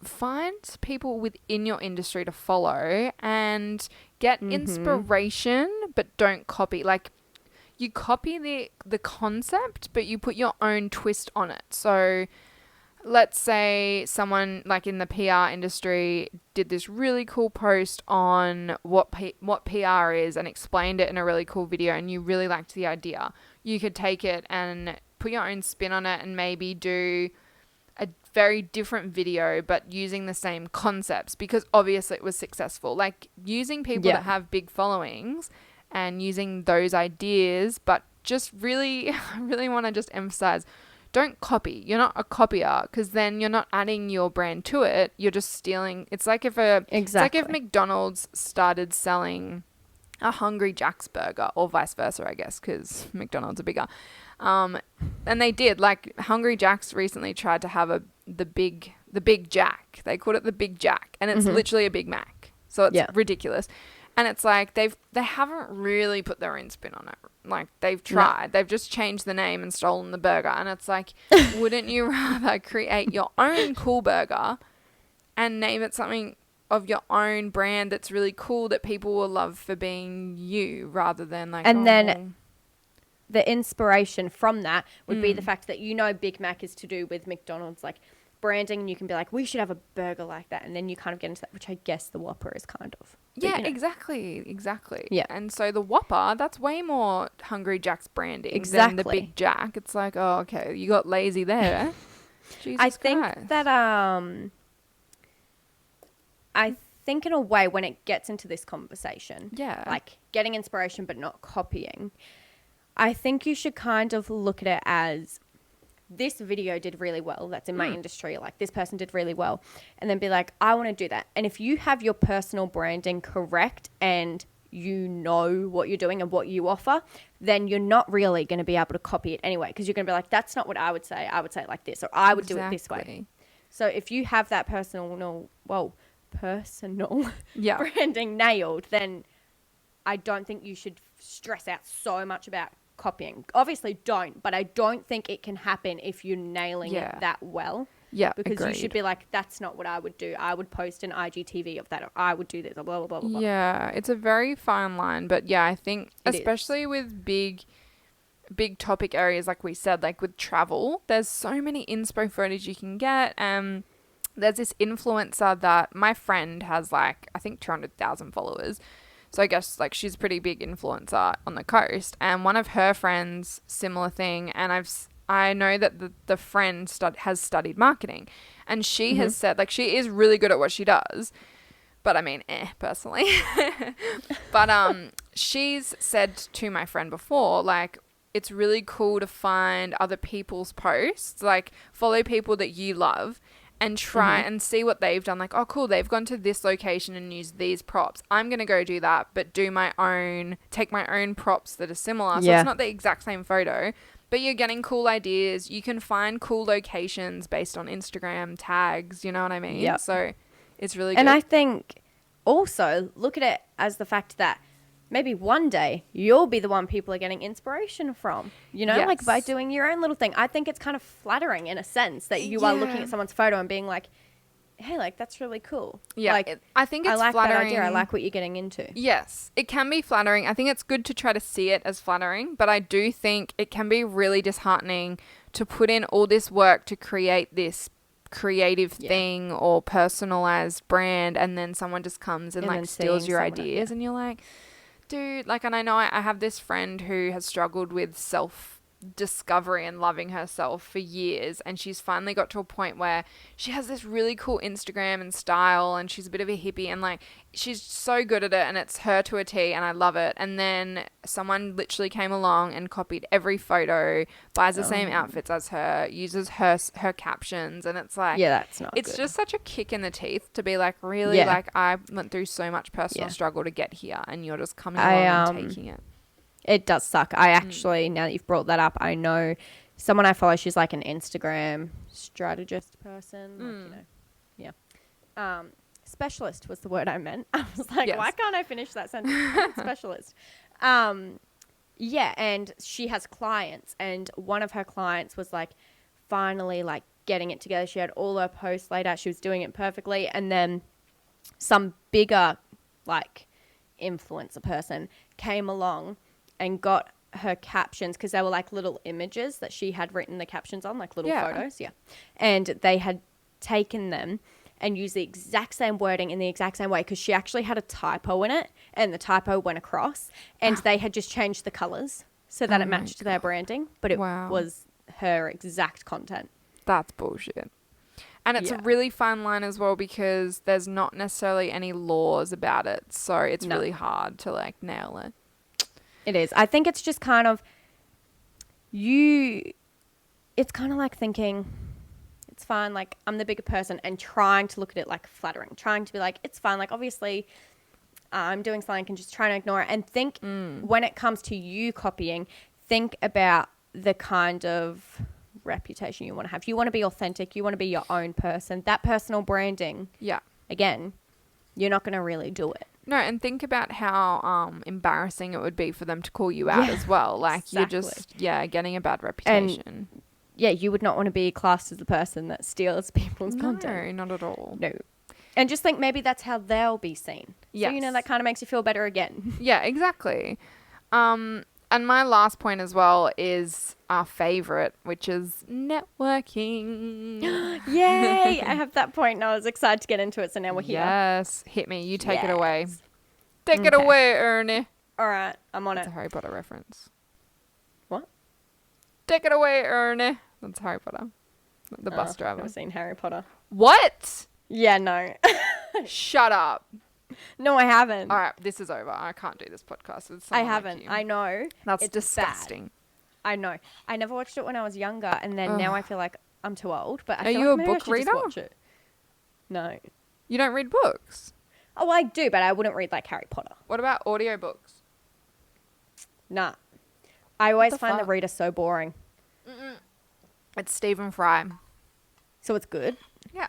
find people within your industry to follow and get inspiration, but don't copy. Like, you copy the concept, but you put your own twist on it. So let's say someone like in the PR industry did this really cool post on what PR is and explained it in a really cool video, and you really liked the idea. You could take it and put your own spin on it and maybe do a very different video but using the same concepts, because obviously it was successful. Like, using people that have big followings and using those ideas, but just really, I really want to just emphasize, don't copy. You're not a copier, because then you're not adding your brand to it. You're just stealing. It's like if it's like if McDonald's started selling a Hungry Jack's burger, or vice versa, I guess, because McDonald's are bigger. And they did. Like, Hungry Jack's recently tried to have the Big Jack. They called it the Big Jack, and it's literally a Big Mac. So it's ridiculous. And it's like they haven't really put their own spin on it. Like, they've tried. No. They've just changed the name and stolen the burger. And it's like, wouldn't you rather create your own cool burger and name it something of your own brand that's really cool that people will love for being you, rather than like... And then the inspiration from that would be the fact that, you know, Big Mac is to do with McDonald's, like, branding, and you can be like, we should have a burger like that, and then you kind of get into that, which I guess the Whopper is kind of. But, yeah, you know. exactly. Yeah. And so the Whopper, that's way more Hungry Jack's branding than the Big Jack. It's like, oh, okay, you got lazy there. Jesus I think Christ. that I think in a way, when it gets into this conversation, like getting inspiration but not copying, I think you should kind of look at it as, this video did really well, that's in my industry, like this person did really well, and then be like, I want to do that. And if you have your personal branding correct and you know what you're doing and what you offer, then you're not really going to be able to copy it anyway, because you're going to be like, that's not what I would say it like this, or I would do it this way. So if you have that personal branding nailed, then I don't think you should stress out so much about copying. Obviously don't, but I don't think it can happen if you're nailing it that well. Yeah, because agreed. You should be like, that's not what I would do. I would post an IGTV of that, or I would do this, blah, blah, blah, blah. Yeah, it's a very fine line, but yeah, I think especially with big topic areas, like we said, like with travel, there's so many inspo footage you can get. There's this influencer that my friend has, like, I think 200,000 followers. So I guess, like, she's a pretty big influencer on the coast, and one of her friends, similar thing, and I know that the friend has studied marketing, and she has said, like, she is really good at what she does, but I mean, personally. But she's said to my friend before, like, it's really cool to find other people's posts, like, follow people that you love, and try and see what they've done. Like, oh, cool, they've gone to this location and used these props. I'm going to go do that, but take my own props that are similar. So it's not the exact same photo, but you're getting cool ideas. You can find cool locations based on Instagram tags, you know what I mean? Yep. So it's really good. And I think also look at it as the fact that maybe one day you'll be the one people are getting inspiration from, you know, like by doing your own little thing. I think it's kind of flattering in a sense that you are looking at someone's photo and being like, hey, like, that's really cool. Yeah, like, I think it's like flattering. That idea. I like what you're getting into. Yes, it can be flattering. I think it's good to try to see it as flattering, but I do think it can be really disheartening to put in all this work to create this creative thing or personalized brand, and then someone just comes and like steals your ideas, and you're like, dude, like, and I know I have this friend who has struggled with discovery and loving herself for years, and she's finally got to a point where she has this really cool Instagram and style, and she's a bit of a hippie, and like she's so good at it, and it's her to a T, and I love it. And then someone literally came along and copied every photo, buys the same outfits as her, uses her captions, and it's like, Yeah, that's not it's good. just such a kick in the teeth to be like, really, Yeah. like I went through so much personal Yeah. struggle to get here, and you're just coming along and taking it. It does suck. I actually, now that you've brought that up, I know someone I follow, she's like an Instagram strategist person. Like, you know, yeah. Specialist was the word I meant. I was like, Yes. why can't I finish that sentence? Specialist. Yeah, and she has clients, and one of her clients was like finally like getting it together. She had all her posts laid out. She was doing it perfectly. And then some bigger like influencer person came along and got her captions, because they were like little images that she had written the captions on, like little photos. Yeah. And they had taken them and used the exact same wording in the exact same way, because she actually had a typo in it, and the typo went across, and they had just changed the colors so that it matched their branding, but it was her exact content. That's bullshit. And it's a really fine line as well, because there's not necessarily any laws about it, so it's really hard to like nail it. It is. I think it's just kind of it's kind of like thinking it's fine, like I'm the bigger person, and trying to look at it like flattering, trying to be like, it's fine, like obviously I'm doing something and just trying to ignore it, and think when it comes to you copying, think about the kind of reputation you want to have. You want to be authentic, you want to be your own person. That personal branding, again, you're not going to really do it. No, and think about how embarrassing it would be for them to call you out as well. Like you're just getting a bad reputation. And you would not want to be classed as the person that steals people's content. No, not at all. No. And just think maybe that's how they'll be seen. Yes. So, that kind of makes you feel better again. Yeah, exactly. And my last point as well is our favorite, which is networking. Yay! I have that point and I was excited to get into it, so now we're here. Yes. Hit me. You take it away. Take it away, Ernie. All right, I'm on That's it. a Harry Potter reference. What? Take it away, Ernie. That's Harry Potter. The bus driver. I've never seen Harry Potter. What? Yeah, no. Shut up. No, I haven't. All right, this is over. I can't do this podcast with I someone haven't. like you. I know. That's It's disgusting. bad. I know. I never watched it when I was younger, and then now I feel like I'm too old. But I Are feel you like a maybe I book should just reader? watch it. No. You don't read books? Oh, I do, but I wouldn't read like Harry Potter. What about audiobooks? Nah. I always the find the fuck? reader so boring. It's Stephen Fry. So it's good. Yeah.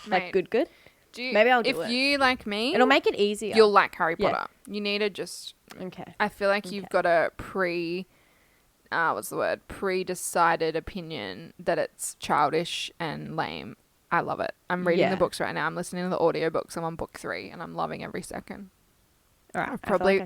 Like good. Do you, Maybe I'll do if it. you like me, It'll make it easier. you'll like Harry Yeah. Potter. You need to just Okay. I feel like you've got a pre-decided opinion that it's childish and lame. I love it. I'm reading the books right now. I'm listening to the audiobooks. I'm on book 3 and I'm loving every second. All right. I've probably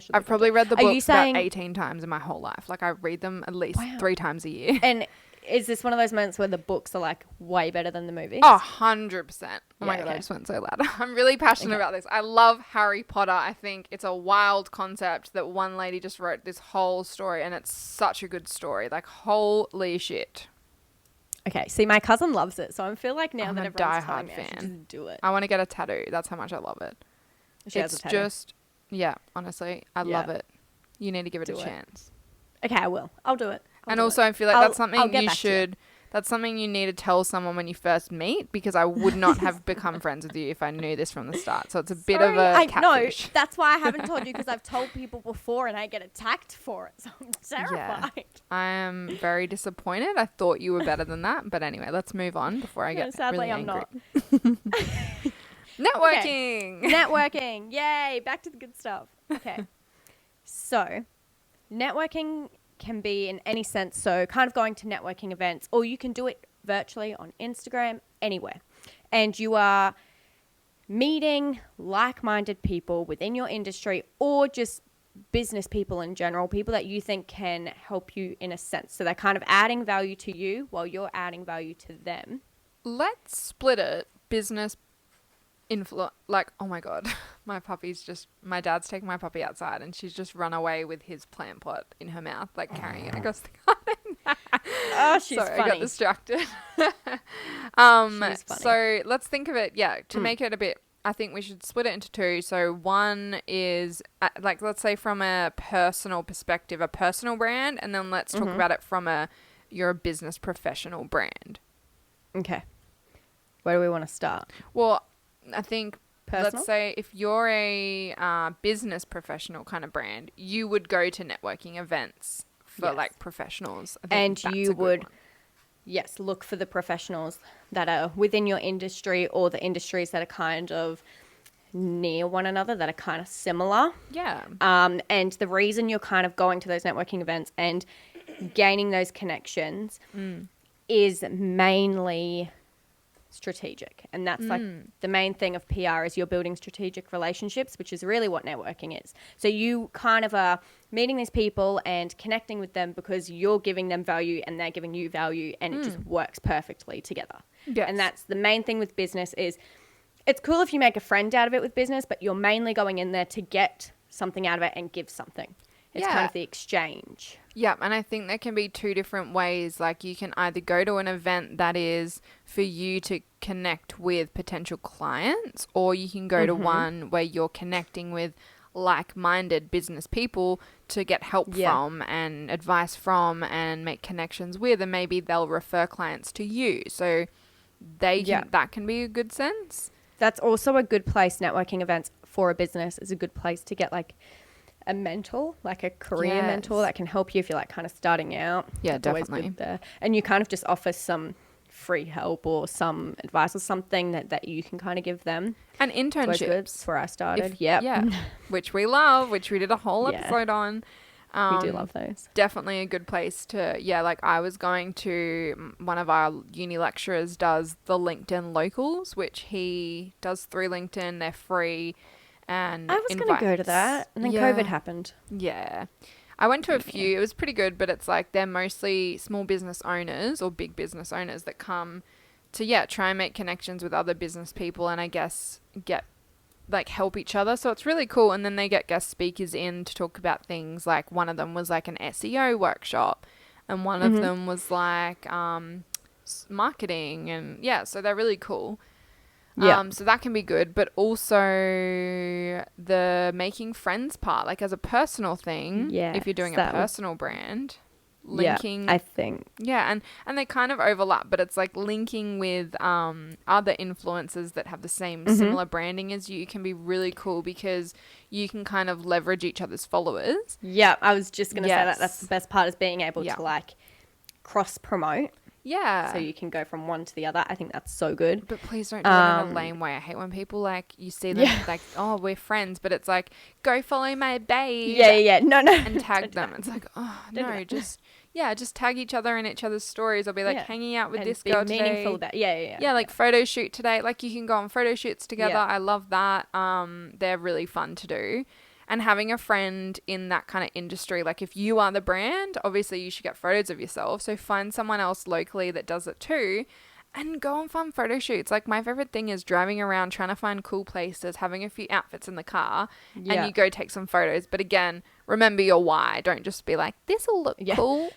read the Are you books saying- about 18 times in my whole life. Like I read them at least Wow. 3 times a year. And is this one of those moments where the books are like way better than the movies? Oh, 100%. Oh my Yeah, God, okay. I just went so loud. I'm really passionate about this. I love Harry Potter. I think it's a wild concept that one lady just wrote this whole story, and it's such a good story. Like, holy shit. Okay. See, my cousin loves it, so I feel like now I'm that a everyone's diehard telling me, I should fan. just do it. I want to get a tattoo. That's how much I love it. She has It's a tattoo. just, yeah, honestly, I Yeah. love it. You need to give it Do a it. chance. Okay, I will. I'll do it. And also, I feel like that's I'll something get you back to you. should. That's something you need to tell someone when you first meet, because I would not have become friends with you if I knew this from the start. So it's a bit of a catfish. No, that's why I haven't told you, because I've told people before and I get attacked for it. So I'm terrified. I am very disappointed. I thought you were better than that. But anyway, let's move on before I No, get sadly, really I'm angry. Networking. Networking. Yay. Back to the good stuff. Okay. So, networking can be in any sense. So, kind of going to networking events, or you can do it virtually on Instagram, anywhere. And you are meeting like-minded people within your industry, or just business people in general, people that you think can help you in a sense. So, they're kind of adding value to you while you're adding value to them. Let's split it. Business like, oh my God, my dad's taking my puppy outside and she's just run away with his plant pot in her mouth, like carrying it across the garden. Oh, she's Sorry, I got funny. distracted. She's funny. So let's think of it. Yeah, to make it a bit. I think we should split it into two. So one is like, let's say from a personal perspective, a personal brand, and then let's talk about it from you're a business professional brand. Okay. Where do we want to start? Well, I think Personal? let's say if you're a business professional kind of brand, you would go to networking events for Yes. like professionals. I think And that's you a good would, one. yes, look for the professionals that are within your industry or the industries that are kind of near one another, that are kind of similar. Yeah. And the reason you're kind of going to those networking events and gaining those connections is mainly strategic. And that's like the main thing of PR is you're building strategic relationships, which is really what networking is. So you kind of are meeting these people and connecting with them because you're giving them value and they're giving you value, and it just works perfectly together. Yes. And that's the main thing with business is it's cool if you make a friend out of it with business, but you're mainly going in there to get something out of it and give something. It's kind Yeah. of the exchange. Yeah, and I think there can be two different ways. Like you can either go to an event that is for you to connect with potential clients, or you can go to one where you're connecting with like-minded business people to get help Yeah. from and advice from and make connections with, and maybe they'll refer clients to you. So that can be a good sense. That's also a good place. Networking events for a business is a good place to get like a mentor, like a career mentor Yes. that can help you if you're like kind of starting out. Yeah, It's always definitely. good there. And you kind of just offer some free help or some advice or something that you can kind of give them. And It's always good. internships. That's where I started. If- Yep. Yeah. Which we love, which we did a whole Yeah. episode on. We do love those. Definitely a good place to, like I was going to, one of our uni lecturers does the LinkedIn locals, which he does through LinkedIn. They're free. And I was going to go to that, and then COVID happened. Yeah. I went to a few. It was pretty good, but it's like they're mostly small business owners or big business owners that come to, try and make connections with other business people and I guess help each other. So it's really cool. And then they get guest speakers in to talk about things like one of them was like an SEO workshop and one of them was like marketing and so they're really cool. Yeah. So that can be good, but also the making friends part, like as a personal thing, if you're doing a Yes, that would- personal brand, linking, Yeah, I think. and they kind of overlap, but it's like linking with other influencers that have the same similar branding as you can be really cool because you can kind of leverage each other's followers. Yeah, I was just going to say that. Yes. That's the best part is being able Yeah. to like cross promote. Yeah. So you can go from one to the other. I think that's so good. But please don't do it in a lame way. I hate when people like you see them like, oh, we're friends, but it's like, go follow my babe. Yeah. No. And tag them. It's like, oh Don't do no, that. just tag each other in each other's stories. I'll be like Yeah. hanging out with And this be girl meaningful today. about yeah. Yeah, like photo shoot today. Like you can go on photo shoots together. Yeah. I love that. They're really fun to do. And having a friend in that kind of industry, like if you are the brand, obviously you should get photos of yourself. So find someone else locally that does it too and go on fun photo shoots. Like my favorite thing is driving around, trying to find cool places, having a few outfits in the car and you go take some photos. But again, remember your why. Don't just be like, this will look cool.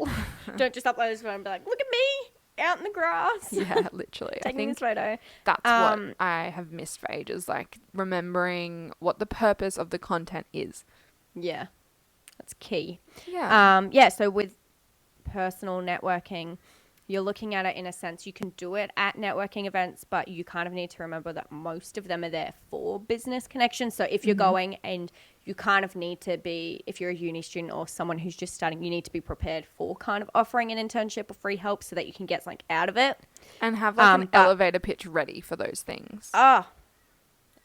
Don't just upload this photo and be like, look at me out in the grass. Yeah, literally. I Taking think this photo. that's what I have missed for ages, like remembering what the purpose of the content is. Yeah. That's key. Yeah. So with personal networking, you're looking at it in a sense, you can do it at networking events, but you kind of need to remember that most of them are there for business connections. So if you're going and you kind of need to be, if you're a uni student or someone who's just starting, you need to be prepared for kind of offering an internship or free help so that you can get something out of it. And have like an elevator pitch ready for those things. Oh,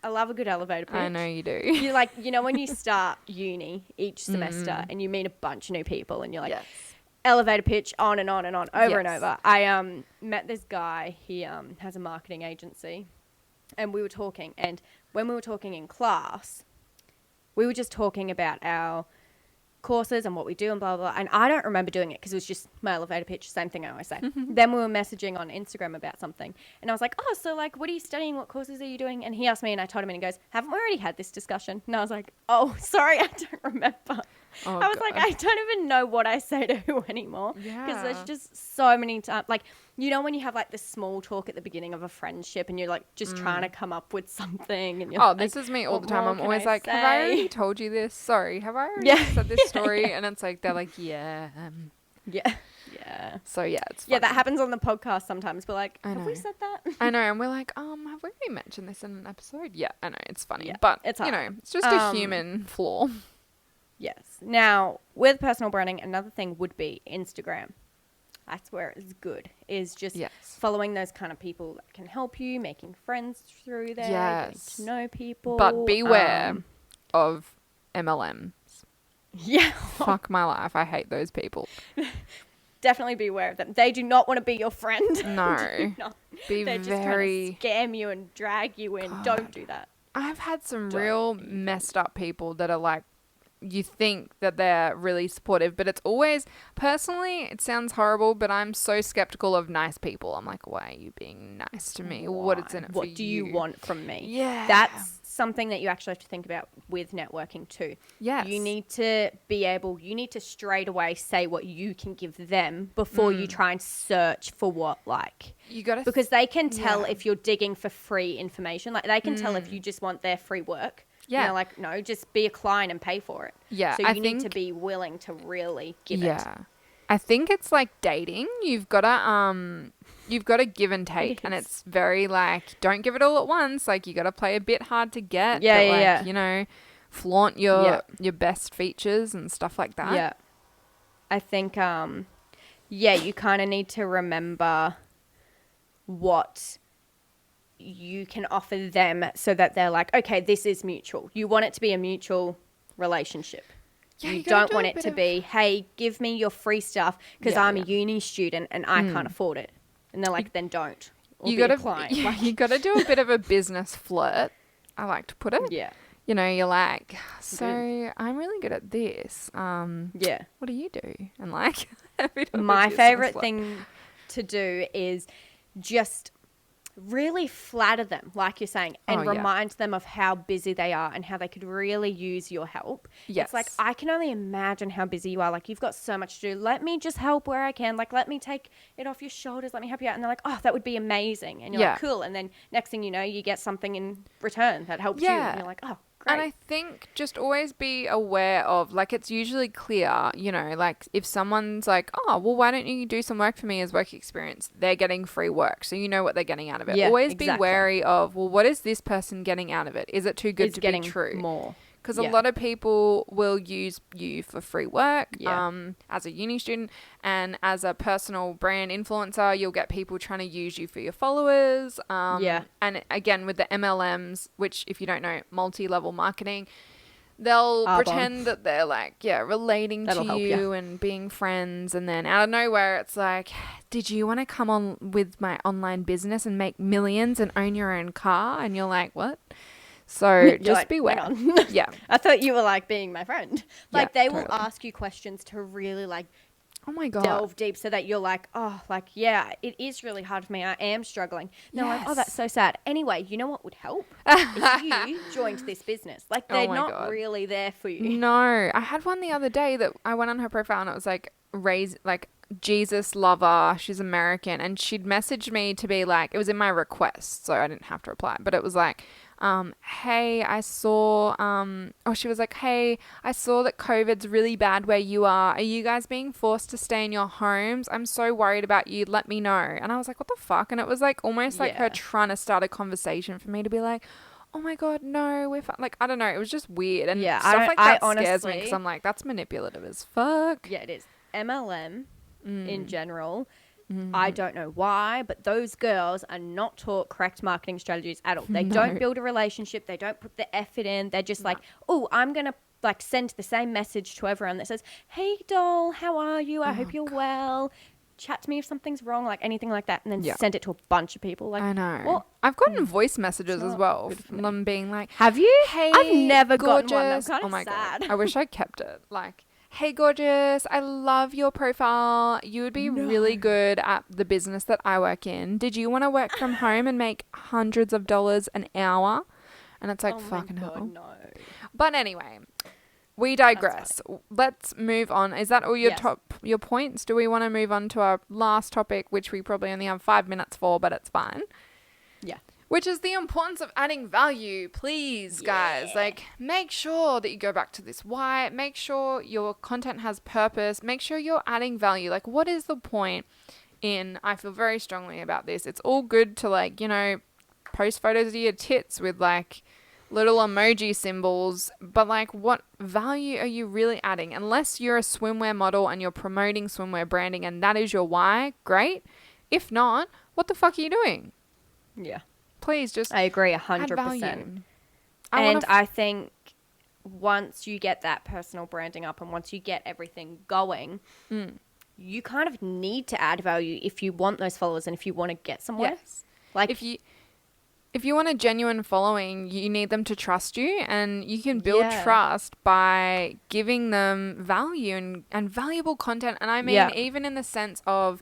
I love a good elevator pitch. I know you do. You like, when you start uni each semester and you meet a bunch of new people and you're like, Yes. elevator pitch on and on and on, over and Yes. over. I met this guy. He has a marketing agency, and we were talking. And when we were talking in class, we were just talking about our courses and what we do and blah, blah, blah. And I don't remember doing it because it was just my elevator pitch, same thing I always say. Then we were messaging on Instagram about something. And I was like, oh, so like, what are you studying? What courses are you doing? And he asked me and I told him and he goes, haven't we already had this discussion? And I was like, oh, sorry, I don't remember. Oh, I was like, God. I don't even know what I say to who anymore. Because Yeah. there's just so many times. Like, you know, when you have like the small talk at the beginning of a friendship and you're like just trying to come up with something. And you're Oh, like, this is me all what the time. more I'm can always I like, have I say? already told you this? Sorry, have I already Yeah. said this story? And it's like, they're like, yeah. Yeah. Yeah. So yeah, it's Yeah, that funny. happens on the podcast sometimes. We're like, I have we know. said that? I know, and we're like, have we already mentioned this in an episode? Yeah, I know, it's funny. Yeah, But, it's you hard. know, it's just a human flaw. Yes. Now, with personal branding, another thing would be Instagram. That's where it's good, is just Yes. following those kind of people that can help you, making friends through there, getting Yes. to know people. But beware of MLM. Yeah. Fuck my life. I hate those people. Definitely be aware of them. They do not want to be your friend. No. Do not. Be They're just very... trying to scam you and drag you in. Don't do that. I've had some Don't real even. messed up people that are like, you think that they're really supportive, but it's always, personally, it sounds horrible, but I'm so skeptical of nice people. I'm like, why are you being nice to me? What is in it for What do you want from me? Yeah. That's something that you actually have to think about with networking too. Yes. You need to straight away say what you can give them before you try and search for what, like, You got to... because they can tell Yeah. if you're digging for free information. Like, they can tell if you just want their free work. Yeah. You know, like, no, just be a client and pay for it. Yeah, So you I need to think- be willing to really give it. Yeah. I think it's like dating. You've got to give and take, and is. it's very like, don't give it all at once. Like, you got to play a bit hard to get. Yeah, but, yeah, like, yeah. you know, flaunt your Yeah. your best features and stuff like that. Yeah. I think, you kind of need to remember what you can offer them so that they're like, okay, this is mutual. You want it to be a mutual relationship. Yeah, you you gotta don't do want a it bit to of- be, hey, give me your free stuff because Yeah, I'm yeah. a uni student and I can't afford it. And they're like, then don't. Or You be a got client. to Like, you got to do a bit of a business flirt. I like to put it. yeah. You know, you're like, so I'm really good at this. Yeah. What do you do? And like, a bit of a My business favorite flirt. thing to do is just really flatter them, like you're saying, and Oh, yeah. remind them of how busy they are and how they could really use your help. Yes. It's like, I can only imagine how busy you are. Like, you've got so much to do. Let me just help where I can. Like, let me take it off your shoulders. Let me help you out. And they're like, oh, that would be amazing. And you're Yeah. like, cool. And then next thing you know, you get something in return that helps you. Yeah. And you're like, oh, great. And I think just always be aware of, like, it's usually clear, you know, like if someone's like, oh, well, why don't you do some work for me as work experience? They're getting free work. So you know what they're getting out of it. Yeah, Always be exactly. wary of, well, what is this person getting out of it? Is it too good It's to getting be true? more. Because Yeah. a lot of people will use you for free work Yeah. as a uni student, and as a personal brand influencer, you'll get people trying to use you for your followers. Yeah. And again, with the MLMs, which if you don't know, multi-level marketing, they'll Arbonne. pretend that they're like, relating That'll to help you ya. and being friends. And then out of nowhere, it's like, did you want to come on with my online business and make millions and own your own car? And you're like, what? So You're just like, beware. hang on. Yeah. I thought you were like being my friend. Like, Yeah, they will totally. ask you questions to really like Oh my God. delve deep so that you're like, oh, like, yeah, it is really hard for me. I am struggling. And they're like, oh, that's Yes. so sad. Anyway, you know what would help? If you joined this business. Like, Oh they're my not God. really there for you. No, I had one the other day that I went on her profile and it was like Jesus lover. She's American, and she'd messaged me to be like, it was in my request, so I didn't have to reply, but it was like, hey, I saw, she was like, hey, I saw that COVID's really bad where you are. Are you guys being forced to stay in your homes? I'm so worried about you. Let me know. And I was like, what the fuck? And it was like almost like her Yeah. trying to start a conversation for me to be like, oh my God, no, we're like, I don't know. It was just weird. And Yeah, stuff like I that scares me because honestly- I'm like, that's manipulative as fuck. Yeah, it is. MLM Mm. in general. Mm-hmm. I don't know why, but those girls are not taught correct marketing strategies at all. They No. don't build a relationship. They don't put the effort in. They're just like, oh, I'm going to like send the same message to everyone that says, hey, doll, how are you? I hope you're well. Chat to me if something's wrong, like anything like that. And then Yeah. send it to a bunch of people. Like, I know. Well, I've gotten voice messages as not well good for from me. them being like, have you? hey, I've never gorgeous. gotten one. That's kind Oh of my sad. God. I wish I kept it. Like, hey, gorgeous. I love your profile. You would be really good at the business that I work in. Did you want to work from home and make hundreds of dollars an hour? And it's like, Oh my fucking God, hell. no. But anyway, we digress. Let's move on. Is that all your Yes. your points? Do we want to move on to our last topic, which we probably only have 5 minutes for, but it's fine. Yeah. Which is the importance of adding value. Please, guys, like, make sure that you go back to this why. Make sure your content has purpose. Make sure you're adding value. Like, what is the point in, I feel very strongly about this. It's all good to, like, you know, post photos of your tits with, like, little emoji symbols, but, like, what value are you really adding? Unless you're a swimwear model and you're promoting swimwear branding and that is your why, great. If not, what the fuck are you doing? Yeah. Please just I agree add 100%. value. I think once you get that personal branding up and once you get everything going, you kind of need to add value if you want those followers and if you want to get somewhere. Yes. Like If you want a genuine following, you need them to trust you, and you can build Yeah. trust by giving them value and valuable content. And I mean, even in the sense of,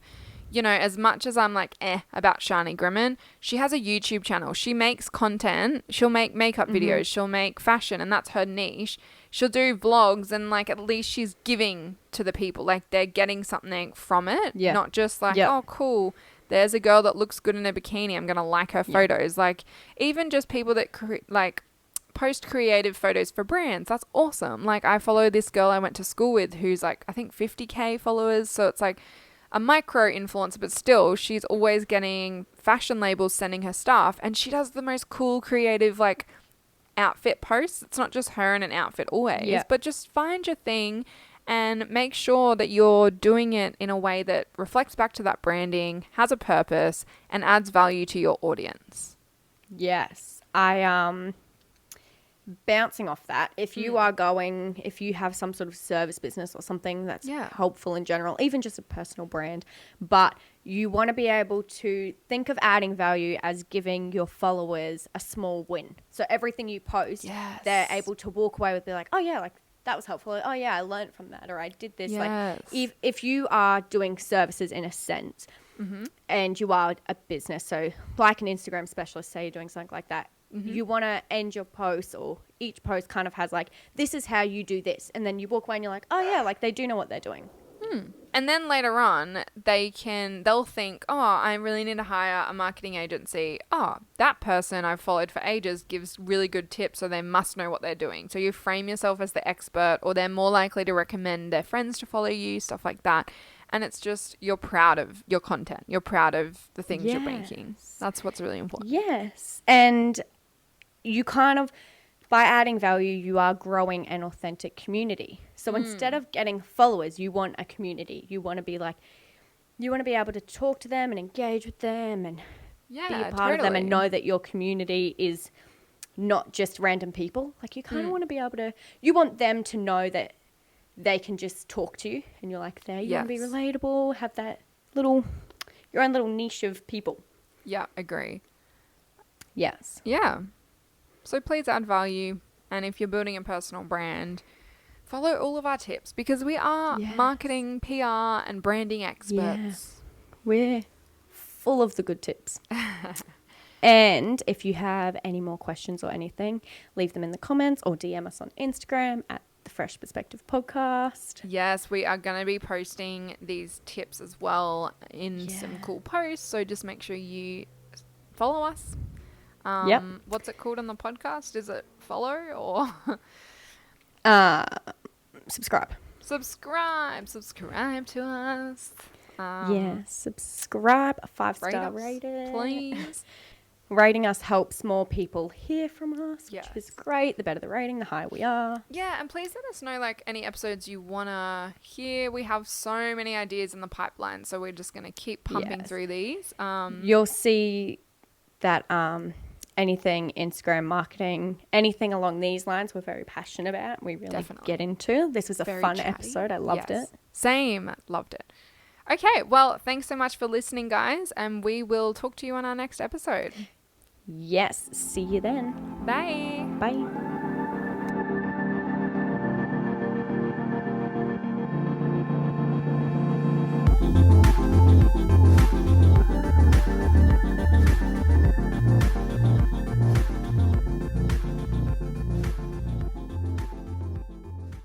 you know, as much as I'm like, about Shani Grimmin, she has a YouTube channel. She makes content. She'll make makeup videos. She'll make fashion, and that's her niche. She'll do vlogs, and, like, at least she's giving to the people. Like, they're getting something from it. Yeah. Not just like, oh, cool, there's a girl that looks good in a bikini, I'm going to like her photos. Like, even just people that, post creative photos for brands. That's awesome. Like, I follow this girl I went to school with who's, like, I think 50K followers. So it's, like, a micro influencer, but still she's always getting fashion labels sending her stuff, and she does the most cool creative, like, outfit posts. It's not just her in an outfit always, but just find your thing and make sure that you're doing it in a way that reflects back to that branding, has a purpose, and adds value to your audience. Yes. Bouncing off that, if you have some sort of service business or something that's helpful in general, even just a personal brand, but you want to be able to think of adding value as giving your followers a small win. So everything you post, they're able to walk away with, be like, oh yeah, like that was helpful. Oh yeah, I learned from that, or I did this. Like if you are doing services in a sense, and you are a business, so like an Instagram specialist, say you're doing something like that, you want to end your post, or each post kind of has like, this is how you do this. And then you walk away and you're like, oh yeah, like they do know what they're doing. And then later on, they'll think, oh, I really need to hire a marketing agency. Oh, that person I've followed for ages gives really good tips, so they must know what they're doing. So you frame yourself as the expert, or they're more likely to recommend their friends to follow you, stuff like that. And it's just, you're proud of your content. You're proud of the things you're making. That's what's really important. Yes. And you kind of, by adding value, you are growing an authentic community. So instead of getting followers, you want a community. You want to be able to talk to them and engage with them and be a part of them, and know that your community is not just random people. Like, you kind of want to be able to, you want them to know that they can just talk to you and you're like, there, you want to be relatable, have that your own little niche of people. Yeah, agree. Yes. Yeah. So please add value. And if you're building a personal brand, follow all of our tips, because we are marketing, PR, and branding experts. We're full of the good tips. And if you have any more questions or anything, leave them in the comments or DM us on Instagram at The Fresh Perspective Podcast. Yes, we are going to be posting these tips as well in some cool posts. So just make sure you follow us. What's it called on the podcast? Is it follow or subscribe? Subscribe to us. Subscribe, a 5-star rating, please. Rating us helps more people hear from us, which is great. The better the rating, the higher we are. Yeah, and please let us know, like, any episodes you want to hear. We have so many ideas in the pipeline, so we're just going to keep pumping through these. You'll see that anything Instagram marketing, anything along these lines, we're very passionate about. We really get into. This was a fun episode. I loved it. Same. Loved it. Okay, well, thanks so much for listening, guys, and we will talk to you on our next episode. Yes. See you then. Bye. Bye.